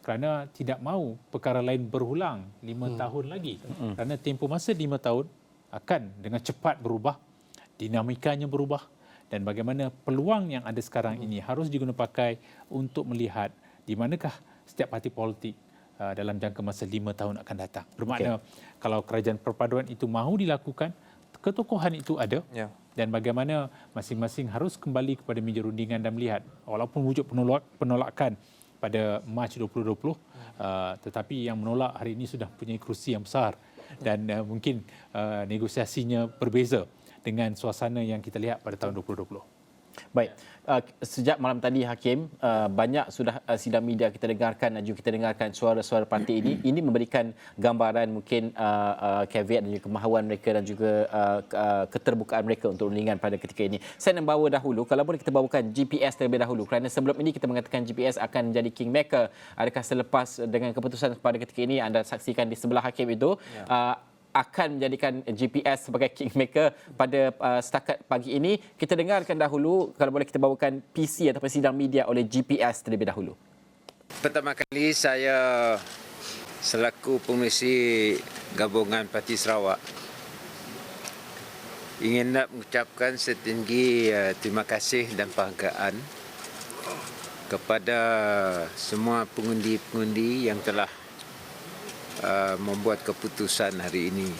kerana tidak mahu perkara lain berulang 5 tahun lagi. Kerana tempoh masa 5 tahun akan dengan cepat berubah, dinamikanya berubah, dan bagaimana peluang yang ada sekarang ini harus digunakan pakai untuk melihat di manakah setiap parti politik dalam jangka masa 5 tahun akan datang. Bermakna kalau kerajaan perpaduan itu mahu dilakukan, ketokohan itu ada, dan bagaimana masing-masing harus kembali kepada meja rundingan dan melihat walaupun wujud penolakan pada Mac 2020, tetapi yang menolak hari ini sudah punya kerusi yang besar dan mungkin negosiasinya berbeza dengan suasana yang kita lihat pada tahun 2020. Baik, sejak malam tadi Hakim, banyak sudah sidang media kita dengarkan dan juga kita dengarkan suara-suara parti ini. Ini memberikan gambaran mungkin caveat dan juga kemahuan mereka dan juga keterbukaan mereka untuk rundingan pada ketika ini. Saya nak bawa dahulu, kalau boleh kita bawakan GPS terlebih dahulu, kerana sebelum ini kita mengatakan GPS akan menjadi kingmaker. Adakah selepas dengan keputusan pada ketika ini, anda saksikan di sebelah Hakim itu, akan menjadikan GPS sebagai kingmaker pada setakat pagi ini. Kita dengarkan dahulu, kalau boleh kita bawakan PC ataupun sidang media oleh GPS terlebih dahulu. Pertama kali saya selaku Pengerusi Gabungan Parti Sarawak ingin nak mengucapkan setinggi terima kasih dan penghargaan kepada semua pengundi-pengundi yang telah membuat keputusan hari ini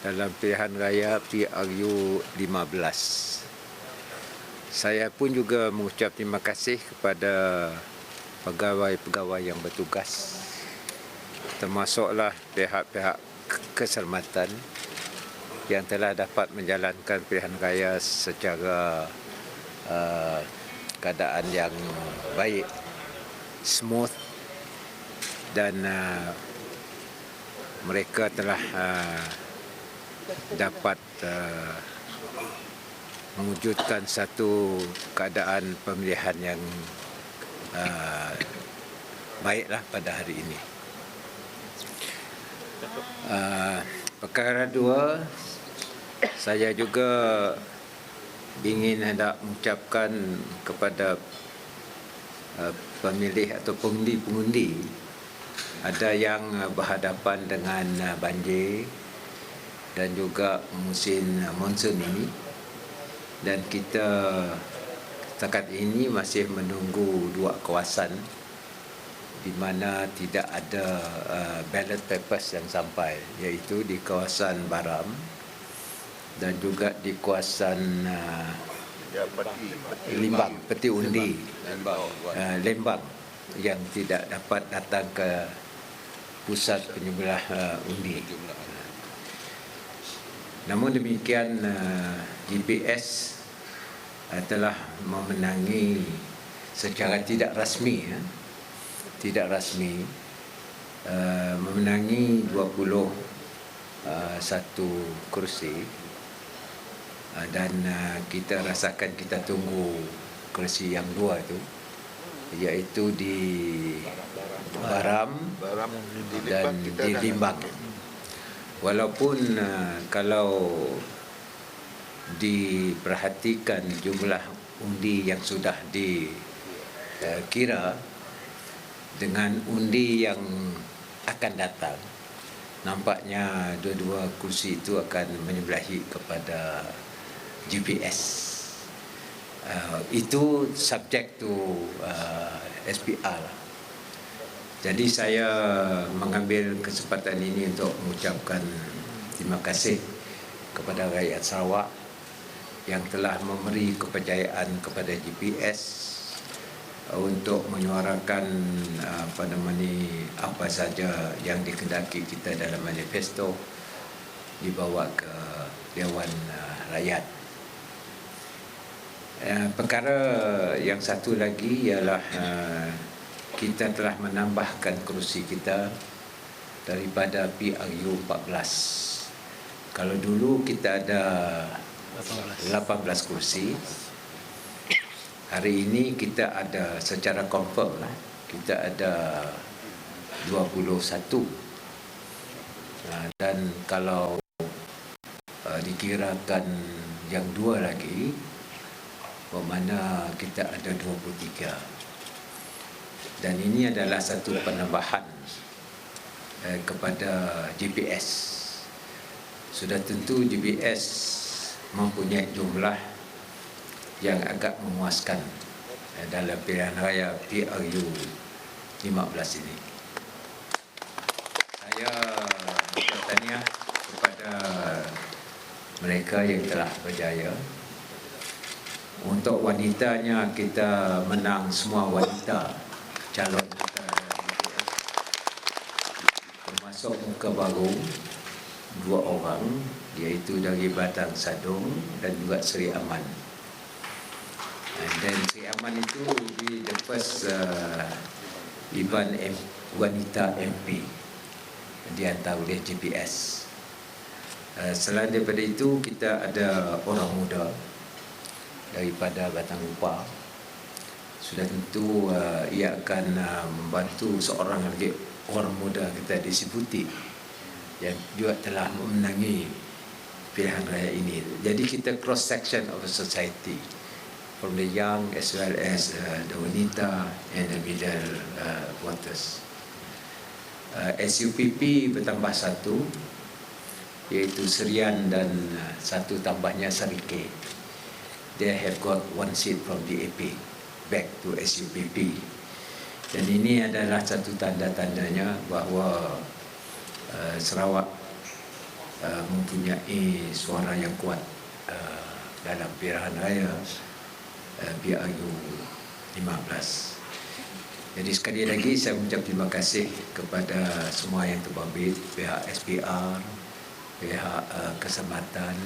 dalam pilihan raya PRU 15. Saya pun juga mengucap terima kasih kepada pegawai-pegawai yang bertugas, termasuklah pihak-pihak keselamatan yang telah dapat menjalankan pilihan raya secara keadaan yang baik, smooth, dan mereka telah dapat mewujudkan satu keadaan pemilihan yang baiklah pada hari ini. Perkara dua, saya juga ingin hendak mengucapkan kepada pemilih atau pengundi-pengundi, ada yang berhadapan dengan banjir dan juga musim monsun ini, dan kita setakat ini masih menunggu dua kawasan di mana tidak ada ballot papers yang sampai, iaitu di kawasan Baram dan juga di kawasan Limbang, peti undi Lembang yang tidak dapat datang ke pusat penyembelihan undi. Namun demikian, GPS telah memenangi secara tidak rasmi, memenangi 21 kursi, dan kita rasakan kita tunggu kursi yang dua itu, iaitu di Baram dan di Limbang. Walaupun kalau diperhatikan jumlah undi yang sudah dikira dengan undi yang akan datang, nampaknya dua-dua kursi itu akan menyebelahi kepada GPS. Itu subject to SPR. Jadi saya mengambil kesempatan ini untuk mengucapkan terima kasih kepada rakyat Sarawak yang telah memberi kepercayaan kepada GPS untuk menyuarakan apa saja yang dikehendaki kita dalam manifesto dibawa ke Dewan Rakyat. Perkara yang satu lagi ialah kita telah menambahkan kerusi kita daripada PRU 14. Kalau dulu kita ada 18 kursi, hari ini kita ada secara confirm kita ada 21. Dan kalau dikirakan yang dua lagi, bermakna kita ada 23. Dan ini adalah satu penambahan kepada GPS. Sudah tentu GPS mempunyai jumlah yang agak memuaskan dalam pilihan raya PRU 15 ini. Saya bertanya kepada mereka yang telah berjaya. Untuk wanitanya, kita menang semua wanita calon kita dalam BPS. Termasuk muka baru 2 orang, iaitu dari Batang Sadong dan juga Seri Aman. Dan Seri Aman itu the first event wanita MP dihantar oleh GPS. Selain daripada itu, kita ada orang muda daripada Batang Upah. Sudah tentu ia akan membantu seorang lagi orang muda kita di Sibuti yang juga telah memenangi pilihan raya ini. Jadi kita cross section of the society, from the young as well as the wanita and the middle voters. SUPP bertambah 1, iaitu Serian dan 1 tambahnya Sarike. They have got 1 seat from DAP back to SUPP. Dan ini adalah satu tanda-tandanya bahawa Sarawak mempunyai suara yang kuat dalam pilihan raya PRU 15. Jadi sekali lagi saya mengucap terima kasih kepada semua yang terbabit, pihak SPR, pihak Kesempatan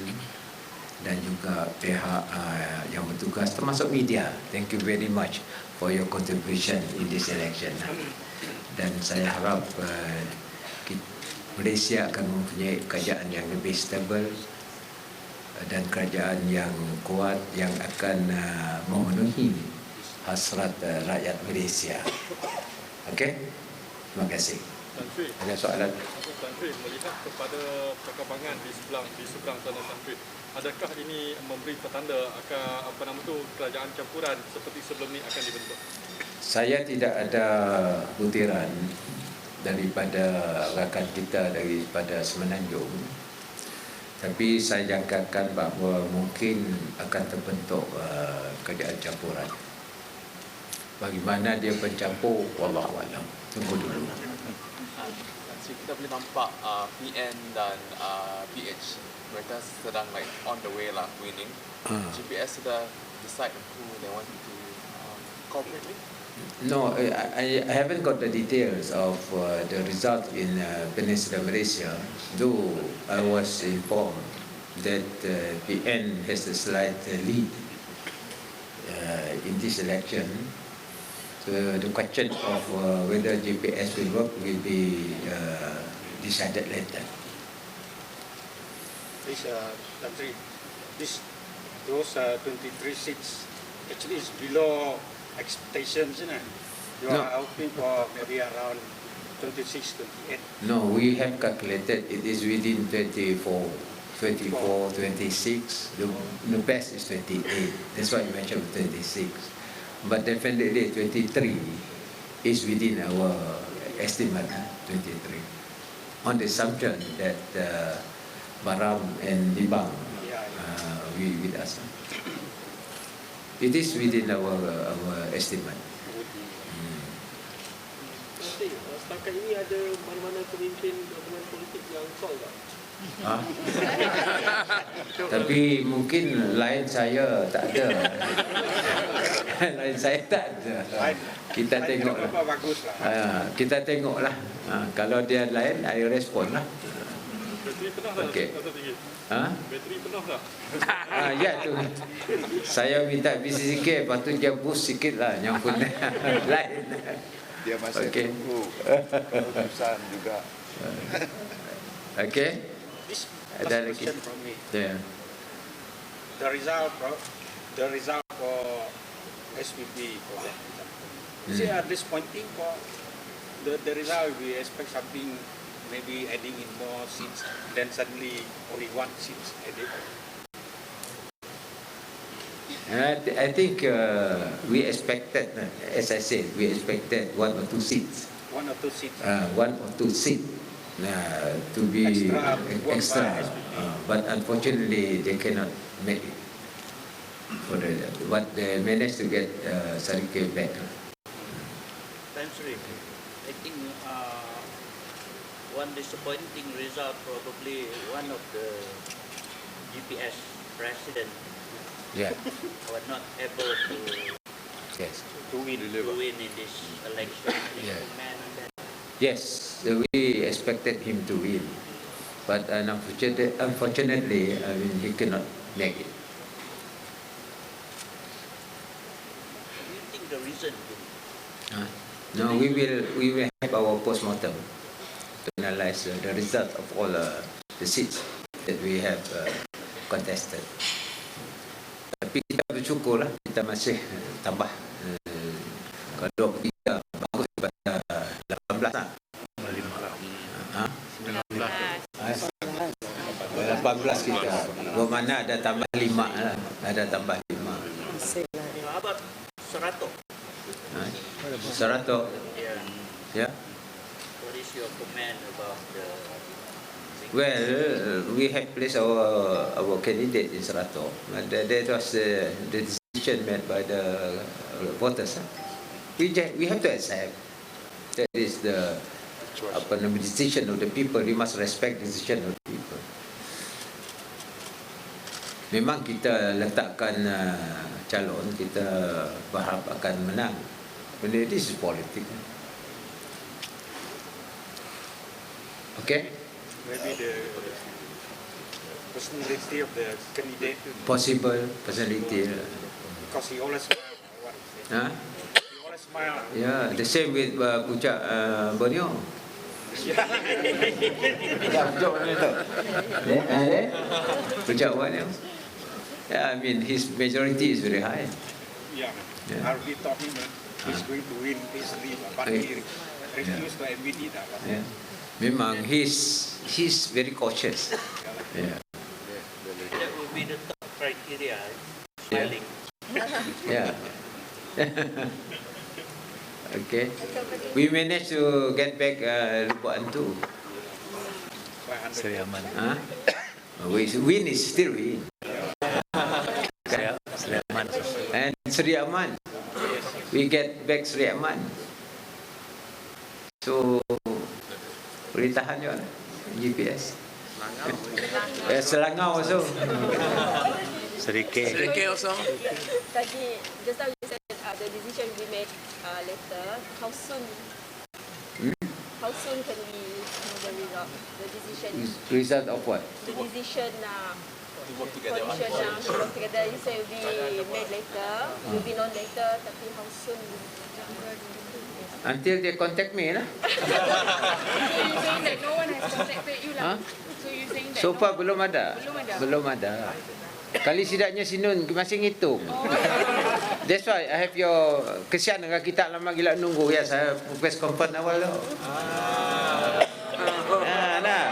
dan juga pihak yang bertugas termasuk media. Thank you very much for your contribution in this election. Dan saya harap Malaysia akan mempunyai kerajaan yang lebih stabil dan kerajaan yang kuat yang akan memenuhi hasrat rakyat Malaysia. Okey? Terima kasih. Ada soalan? Tan Sri, melihat kepada perkembangan di seberang sana Tan Sri, adakah ini memberi petanda akan kerajaan campuran seperti sebelum ini akan dibentuk? Saya tidak ada butiran daripada rakan kita daripada Semenanjung, tapi saya jangkakan bahawa mungkin akan terbentuk kerajaan campuran. Bagaimana dia bercampur, wallahualam. Tunggu dulu. Kita boleh nampak PN dan PH mereka sedang on the way winning. GPS sudah decide who they want to cooperate with. No, I haven't got the details of the result in Peninsula Malaysia, though I was informed that PN has a slight lead in this election. So the question of whether GPS will work will be decided later. Those 23 seats actually is below expectations, isn't it? You are hoping for maybe around 26, 28. No, we have calculated it is within 24, 26. The best is 28. That's why I mentioned 26. But definitely 23 is within our estimate, 23. On the assumption that Baram and Libang will with us. It is within our estimate. Setakat ini ada mana-mana pemimpin gabungan politik yang soal tak? Tapi mungkin lain saya tak ada. Lain saya tak ada. Kita tengoklah. Kita tengoklah. Kalau dia lain, I respon lah. Bateri penuh dah. Okey. Bateri penuh dah. Ya tu. Saya minta BCCK, lepas tu dia boost sikit lah yang pun lain. Dia masih tunggu keputusan juga. Okey. Ada lagi? From me. Yeah. The result for SPP for that. See, at this point, for the result, we expect something, maybe adding in more seats, then suddenly only 1 seat added. I think we expected, as I said, we expected 1 or 2 seats. 1 or 2 seats. 1 or 2 seats to be extra. But unfortunately, they cannot make it. but they managed to get Sarike back. Tan Sri, I think one disappointing result probably one of the GPS president were not able to win in this election. Yes, we expected him to win, but unfortunately, I mean, he cannot make it. Do you think the reason? No, we will have our postmortem to analyze the result of all the seats that we have contested. Tapi kita bersyukurlah, kita masih tambah. Kalau kita bagus daripada 18 lah. 18 kita. Bermakna ada tambah 5 lah. Ada tambah 5. How about Serato? Serato? Yeah. What is your comment about the... Well, we have placed our candidate in Serato. That was the decision made by the voters. We have to accept that is the decision of the people. We must respect the decision of the people. Memang kita letakkan calon, kita berharap akan menang. Benda this is politik. Okay? Maybe the personality of the candidate. Possible personality. Because he always smile. Huh? He always smile. Yeah, the same with Puncak Borneo. Puncak Borneo. Yeah, I mean his majority is very high. Yeah. RB thought him he's going to win easily, but he refused to admit it. Yeah. Memang he's very cautious. Yeah. That would be the top criteria. Smiling. Yeah. Okay. We managed to get back Lubuk Antu. Seri Aman. Huh? Win is still win. And Seri Aman. We get back Seri Aman. So boleh tahan juga GPS. Selangor also. Serike also. Tadi, just now you said the decision we make later. How soon can we know the result? The decision. Result of what? The decision To work together. to work together. You say will be made later, will be known later. Tapi how soon? Until they contact me lah. So you saying that no one has contacted you lah? So you saying that So far belum ada. Belum ada. Kali sidaknya Sinun masih ngitung. That's why I have your kesian dengan kita lama gila nunggu ya saya press conference awal tu. Nah.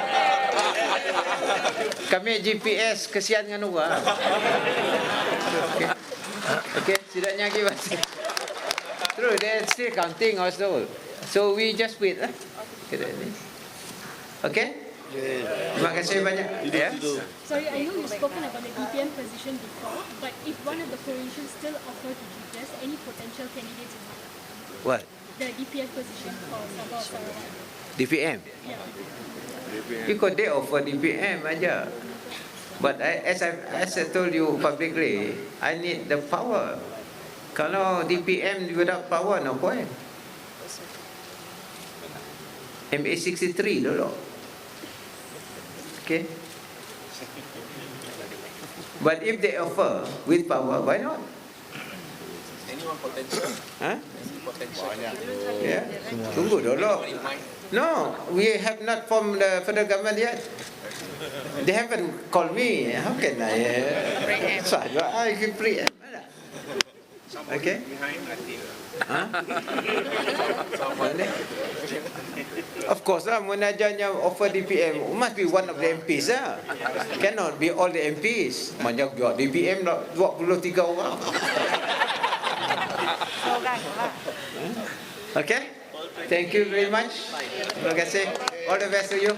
Kami GPS kesian dengan orang. Okay, sidaknya lagi masih. True, they're still counting also. So we just wait lah. Okay? Terima kasih banyak. Yeah? Sorry, I know you've spoken about the DPM position before, but if one of the coalitions still offer to give us any potential candidates in mind? What? The DPM position for Sabah Sarawak. DPM? Yeah. Because they offer DPM aja. But as I told you publicly, I need the power. Kalau DPM without power, no point. MA 63 dulu. Okay. But if they offer with power, why not? Anyone potential? Huh? Potential. Yeah. Tunggu dulu. No, we have not formed the federal government yet. They haven't called me. How can I? I can preempt. Okay. Huh? Of course lah, munajatnya offer DPM must be one of the MPs lah. Cannot be all the MPs. Banyak juga DPM 23 orang. Okay. Thank you very much. Terima kasih. All the best to you.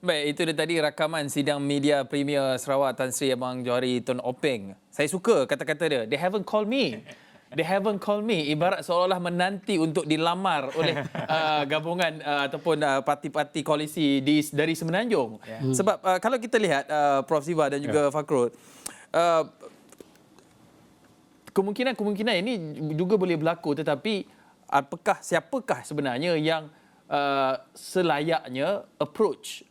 Baik, itu dia tadi rakaman sidang media Premier Sarawak Tan Sri Abang Johari Tun Openg. Saya suka kata-kata dia. They haven't called me. They haven't called me. Ibarat seolah-olah menanti untuk dilamar oleh gabungan ataupun parti-parti koalisi dari Semenanjung. Sebab kalau kita lihat Prof Siva dan juga Fakrul, kemungkinan ini juga boleh berlaku, tetapi siapakah sebenarnya yang selayaknya approach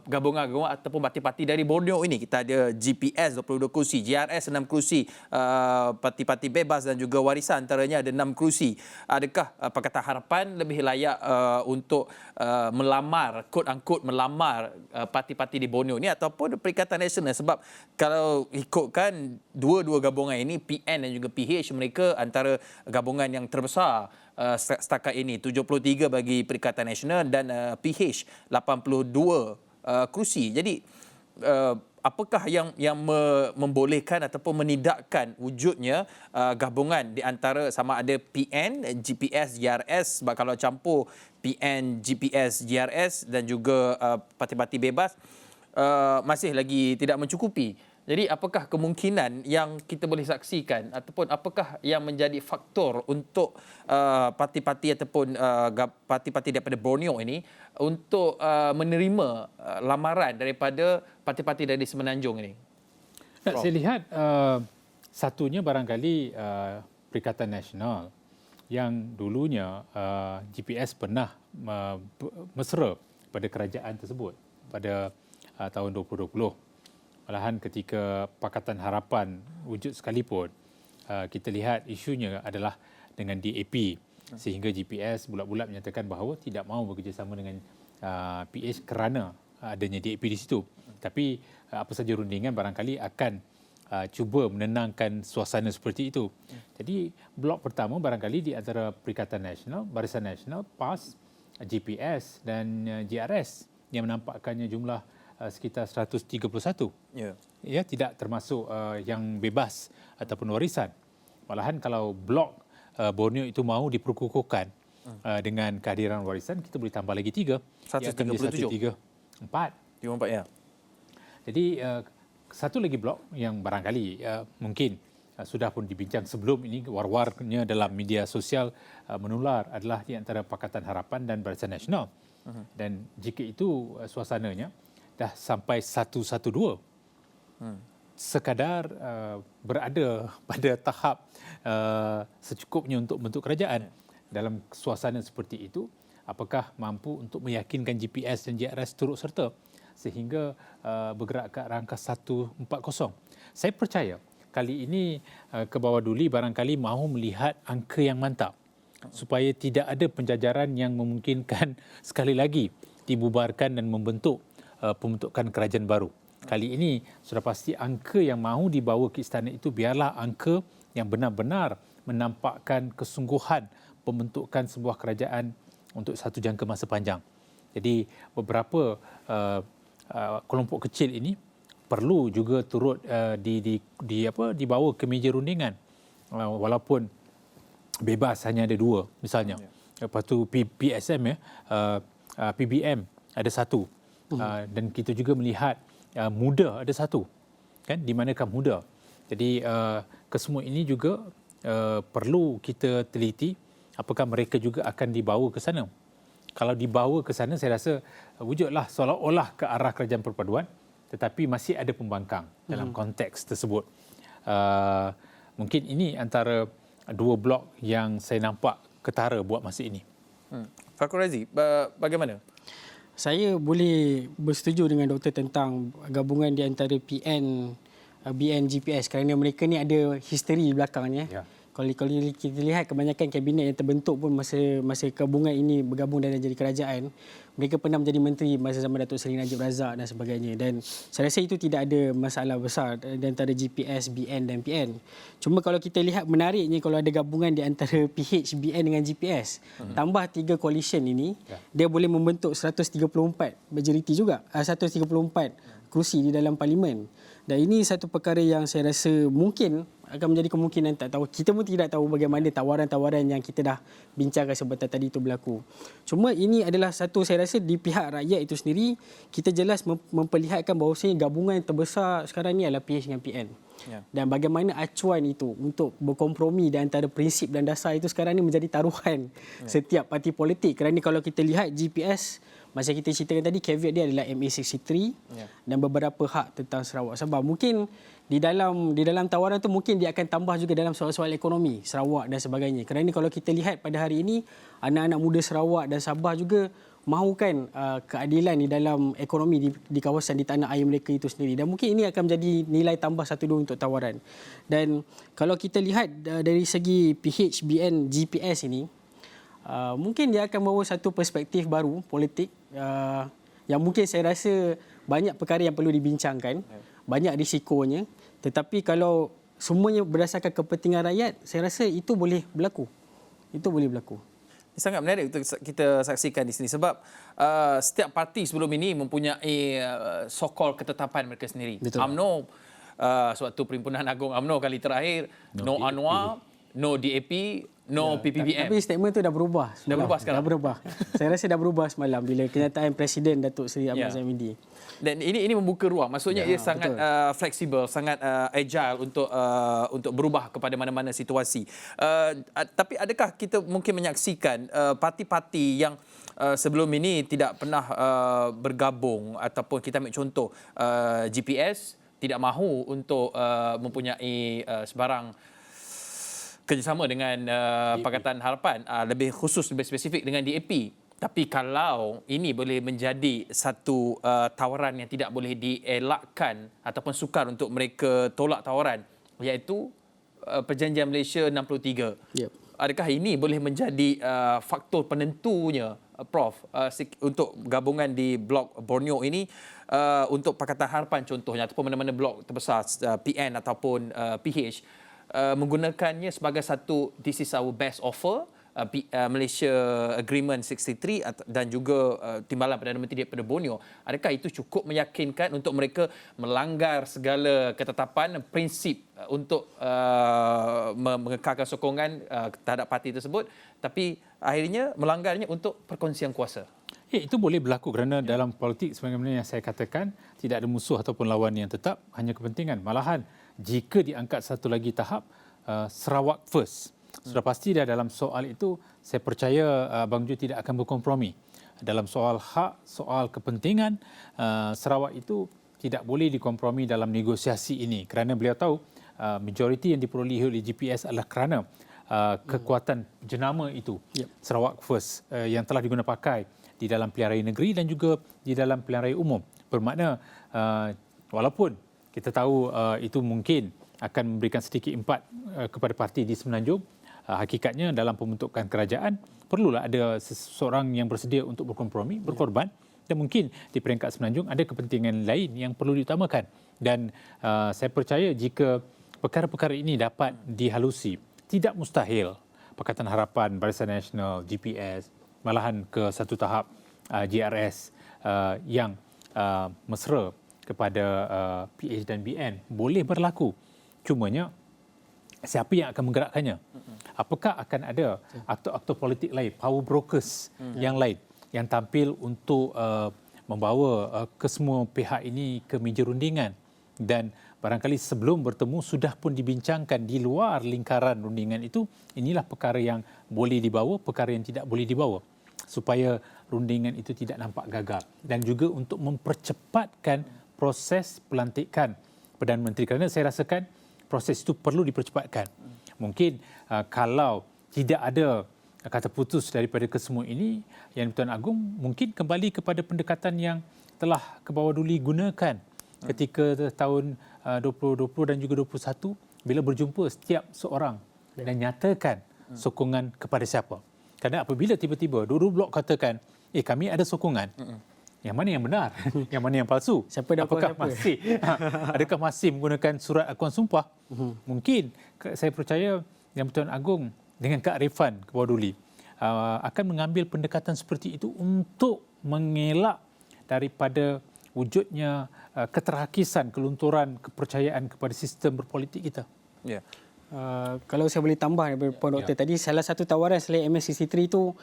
gabungan-gabungan ataupun parti-parti dari Borneo ini? Kita ada GPS 22 kerusi, GRS 6 kerusi, parti-parti bebas dan juga warisan antaranya ada 6 kerusi. Adakah Pakatan Harapan lebih layak untuk melamar, quote-unquote melamar parti-parti di Borneo ini ataupun Perikatan Nasional? Sebab kalau ikutkan dua-dua gabungan ini, PN dan juga PH, mereka antara gabungan yang terbesar setakat ini, 73 bagi Perikatan Nasional dan PH 82 kerusi. Jadi apakah yang membolehkan ataupun menidakkan wujudnya gabungan di antara sama ada PN, GPS, GRS? Sebab kalau campur PN, GPS, GRS dan juga parti-parti bebas masih lagi tidak mencukupi. Jadi apakah kemungkinan yang kita boleh saksikan ataupun apakah yang menjadi faktor untuk parti-parti ataupun parti-parti daripada Borneo ini untuk menerima lamaran daripada parti-parti dari Semenanjung ini? Saya lihat satunya barangkali Perikatan Nasional yang dulunya GPS pernah mesra pada kerajaan tersebut pada tahun 2020. Malahan ketika Pakatan Harapan wujud sekalipun, kita lihat isunya adalah dengan DAP, sehingga GPS bulat-bulat menyatakan bahawa tidak mahu bekerjasama dengan PH kerana adanya DAP di situ. Tapi apa saja rundingan barangkali akan cuba menenangkan suasana seperti itu. Jadi blok pertama barangkali di antara Perikatan Nasional, Barisan Nasional, PAS, GPS dan GRS yang menampakkannya jumlah sekitar 131. Ya, tidak termasuk yang bebas ataupun warisan. Malahan kalau blok Borneo itu mahu diperkukuhkan dengan kehadiran warisan, kita boleh tambah lagi 3. 137. 4 ya. Jadi satu lagi blok yang barangkali mungkin sudah pun dibincang sebelum ini, war-warnya dalam media sosial menular adalah di antara Pakatan Harapan dan Barisan Nasional. Dan jika itu suasananya dah sampai 112, sekadar berada pada tahap secukupnya untuk bentuk kerajaan. Dalam suasana seperti itu, apakah mampu untuk meyakinkan GPS dan GRS turut serta sehingga bergerak ke rangka 140? Saya percaya kali ini ke bawah duli barangkali mahu melihat angka yang mantap supaya tidak ada penjajaran yang memungkinkan sekali lagi dibubarkan dan membentuk pembentukan kerajaan baru. Kali ini sudah pasti angka yang mahu dibawa ke istana itu biarlah angka yang benar-benar menampakkan kesungguhan pembentukan sebuah kerajaan untuk satu jangka masa panjang. Jadi beberapa kelompok kecil ini perlu juga turut dibawa ke meja rundingan. Walaupun bebas hanya ada 2 misalnya. Lepas tu PSM PBM ada 1. Dan kita juga melihat muda ada 1, kan, di manakah muda. Jadi kesemua ini juga perlu kita teliti apakah mereka juga akan dibawa ke sana. Kalau dibawa ke sana, saya rasa wujudlah seolah-olah ke arah kerajaan perpaduan, tetapi masih ada pembangkang dalam konteks tersebut. Mungkin ini antara 2 blok yang saya nampak ketara buat masa ini. Fakrul Razi, bagaimana? Saya boleh bersetuju dengan doktor tentang gabungan di antara PN, BN, GPS kerana mereka ni ada history di belakangnya. Kalau kita lihat kebanyakan kabinet yang terbentuk pun masa gabungan ini bergabung dan jadi kerajaan, mereka pernah menjadi menteri masa zaman Datuk Seri Najib Razak dan sebagainya. Dan saya rasa itu tidak ada masalah besar di antara GPS, BN dan PN. Cuma kalau kita lihat menariknya kalau ada gabungan di antara PH, BN dengan GPS, tambah 3 coalition ini, dia boleh membentuk 134 majoriti juga, 134 kerusi di dalam parlimen. Dan ini satu perkara yang saya rasa mungkin akan menjadi kemungkinan, tak tahu. Kita pun tidak tahu bagaimana tawaran-tawaran yang kita dah bincangkan sebentar tadi itu berlaku. Cuma ini adalah satu, saya rasa di pihak rakyat itu sendiri, kita jelas memperlihatkan bahawasanya gabungan yang terbesar sekarang ni adalah PH dengan PN. Dan bagaimana acuan itu untuk berkompromi di antara prinsip dan dasar itu sekarang ni menjadi taruhan setiap parti politik. Kerana kalau kita lihat GPS, macam kita ceritakan tadi, caveat dia adalah MA63 dan beberapa hak tentang Sarawak Sabah. Mungkin di dalam tawaran tu mungkin dia akan tambah juga dalam soal-soal ekonomi Sarawak dan sebagainya. Kerana kalau kita lihat pada hari ini, anak-anak muda Sarawak dan Sabah juga mahukan keadilan di dalam ekonomi di kawasan di tanah air mereka itu sendiri. Dan mungkin ini akan menjadi nilai tambah 1-2 untuk tawaran. Dan kalau kita lihat dari segi PHBN GPS ini, mungkin dia akan bawa satu perspektif baru politik yang mungkin saya rasa banyak perkara yang perlu dibincangkan, banyak risikonya. Tetapi kalau semuanya berdasarkan kepentingan rakyat, saya rasa itu boleh berlaku. Itu boleh berlaku. Sangat menarik untuk kita saksikan di sini sebab setiap parti sebelum ini mempunyai so-called ketetapan mereka sendiri. Betul. UMNO, suatu Perhimpunan Agung UMNO kali terakhir, no Anwar, no DAP, no PPBM. Tapi statement tu dah berubah. Dah berubah sekarang? Dah berubah. Saya rasa dah berubah semalam bila kenyataan Presiden Datuk Seri Ahmad Zahidi. Dan ini membuka ruang. Maksudnya ia sangat fleksibel, sangat agile untuk berubah kepada mana-mana situasi. Tapi adakah kita mungkin menyaksikan parti-parti yang sebelum ini tidak pernah bergabung, ataupun kita ambil contoh GPS tidak mahu untuk mempunyai sebarang kerjasama dengan Pakatan Harapan, lebih khusus, lebih spesifik dengan DAP. Tapi kalau ini boleh menjadi satu tawaran yang tidak boleh dielakkan ataupun sukar untuk mereka tolak tawaran, iaitu Perjanjian Malaysia 63. Adakah ini boleh menjadi faktor penentunya, Prof, untuk gabungan di blok Borneo ini, untuk Pakatan Harapan contohnya, ataupun mana-mana blok terbesar PN ataupun PH, menggunakannya sebagai satu this is our best offer, Malaysia Agreement 63 dan juga timbalan Perdana Menteri daripada Borneo. Adakah itu cukup meyakinkan untuk mereka melanggar segala ketetapan prinsip untuk mengekalkan sokongan terhadap parti tersebut, tapi akhirnya melanggarnya untuk perkongsian kuasa? Itu boleh berlaku kerana dalam politik sebagaimana yang saya katakan, tidak ada musuh ataupun lawan yang tetap, hanya kepentingan. Malahan jika diangkat satu lagi tahap, Sarawak first, sudah pasti dah dalam soal itu, saya percaya Abang Jo tidak akan berkompromi. Dalam soal hak, soal kepentingan, Sarawak itu tidak boleh dikompromi dalam negosiasi ini. Kerana beliau tahu majoriti yang diperolehi oleh GPS adalah kerana kekuatan jenama itu, Sarawak first, yang telah diguna pakai di dalam pilihan raya negeri dan juga di dalam pilihan raya umum. Bermakna walaupun kita tahu itu mungkin akan memberikan sedikit impak kepada parti di Semenanjung, hakikatnya dalam pembentukan kerajaan perlulah ada seseorang yang bersedia untuk berkompromi, berkorban, dan mungkin di peringkat Semenanjung ada kepentingan lain yang perlu diutamakan. Dan saya percaya jika perkara-perkara ini dapat dihalusi, tidak mustahil Pakatan Harapan, Barisan Nasional, GPS, malahan ke satu tahap JRS yang mesra kepada PH dan BN boleh berlaku. Cumanya siapa yang akan menggerakkannya? Apakah akan ada aktor-aktor politik lain, power brokers yang lain yang tampil untuk membawa ke semua pihak ini ke meja rundingan? Dan barangkali sebelum bertemu sudah pun dibincangkan di luar lingkaran rundingan itu, inilah perkara yang boleh dibawa, perkara yang tidak boleh dibawa, supaya rundingan itu tidak nampak gagal, dan juga untuk mempercepatkan proses pelantikan Perdana Menteri, kerana saya rasakan proses itu perlu dipercepatkan. Mungkin kalau tidak ada kata putus daripada kesemua ini, Yang di-Pertuan Agong mungkin kembali kepada pendekatan yang telah Kebawah-Duli gunakan ketika tahun 2020 dan juga 2021 bila berjumpa setiap seorang dan nyatakan sokongan kepada siapa. Kerana apabila tiba-tiba dua-dua blok katakan, kami ada sokongan, yang mana yang benar, yang mana yang palsu? Adakah masih menggunakan surat akuan sumpah? Mungkin saya percaya Yang Pertuan Agong dengan kearifan Kebawah-Duli akan mengambil pendekatan seperti itu untuk mengelak daripada wujudnya keterakisan, kelunturan kepercayaan kepada sistem berpolitik kita. Ya. Kalau saya boleh tambah daripada Puan Doktor tadi, salah satu tawaran selain MS63 itu,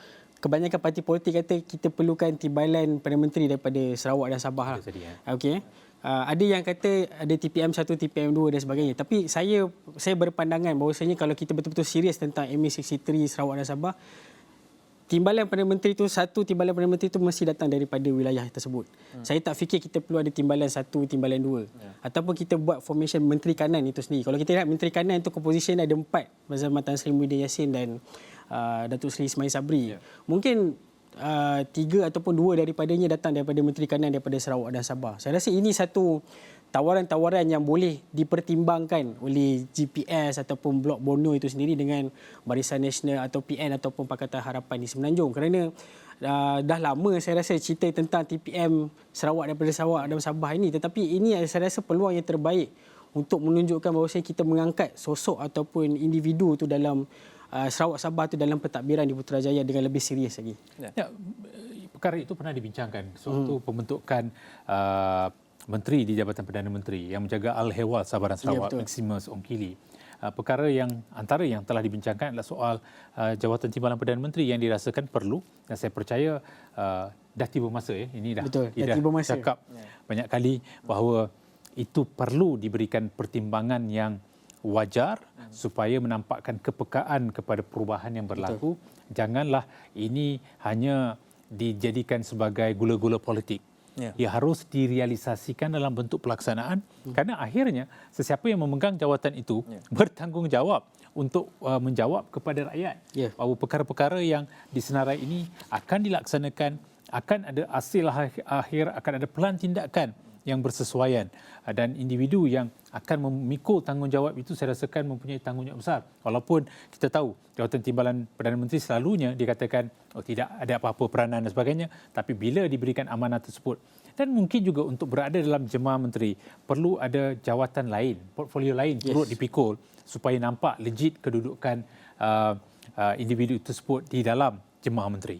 kebanyakan parti politik kata kita perlukan timbalan Perdana Menteri daripada Sarawak dan Sabah lah. Okey. Ada yang kata ada TPM 1, TPM 2 dan sebagainya. Tapi saya berpandangan bahawasanya kalau kita betul-betul serius tentang MS63 Sarawak dan Sabah, timbalan Perdana Menteri itu, timbalan Perdana Menteri itu mesti datang daripada wilayah tersebut. Saya tak fikir kita perlu ada timbalan 1, timbalan 2. Ataupun kita buat formation Menteri Kanan itu sendiri. Kalau kita lihat Menteri Kanan itu composition ada 4. Zaman Tan Sri Muhyiddin Yassin dan Datuk Seri Ismail Sabri. Mungkin 3 ataupun 2 daripadanya datang daripada Menteri Kanan daripada Sarawak dan Sabah. Saya rasa ini satu tawaran-tawaran yang boleh dipertimbangkan oleh GPS ataupun Blok Borneo itu sendiri dengan Barisan Nasional atau PN ataupun Pakatan Harapan di Semenanjung, kerana dah lama saya rasa cerita tentang TPM Sarawak daripada Sarawak dan Sabah ini, tetapi ini saya rasa peluang yang terbaik untuk menunjukkan bahawa kita mengangkat sosok ataupun individu itu dalam Sarawak Sabah itu dalam pentadbiran di Putrajaya dengan lebih serius lagi. Ya, perkara itu pernah dibincangkan sewaktu pembentukan menteri di Jabatan Perdana Menteri yang menjaga Al-Hewal Sabah dan Sarawak, Maximus Ongkili. Perkara yang antara yang telah dibincangkan adalah soal jawatan timbalan Perdana Menteri yang dirasakan perlu, dan saya percaya dah tiba masa ini dah tiba masa. Cakap banyak kali bahawa itu perlu diberikan pertimbangan yang wajar supaya menampakkan kepekaan kepada perubahan yang berlaku. Janganlah ini hanya dijadikan sebagai gula-gula politik. Ia harus direalisasikan dalam bentuk pelaksanaan, kerana akhirnya sesiapa yang memegang jawatan itu bertanggungjawab untuk menjawab kepada rakyat bahawa perkara-perkara yang disenarai ini akan dilaksanakan, akan ada hasil akhir, akan ada pelan tindakan yang bersesuaian, dan individu yang akan memikul tanggungjawab itu saya rasakan mempunyai tanggungjawab besar. Walaupun kita tahu jawatan timbalan Perdana Menteri selalunya dikatakan tidak ada apa-apa peranan dan sebagainya, tapi bila diberikan amanah tersebut, dan mungkin juga untuk berada dalam jemaah menteri perlu ada jawatan lain, portfolio lain turut dipikul supaya nampak legit kedudukan individu tersebut di dalam jemaah menteri.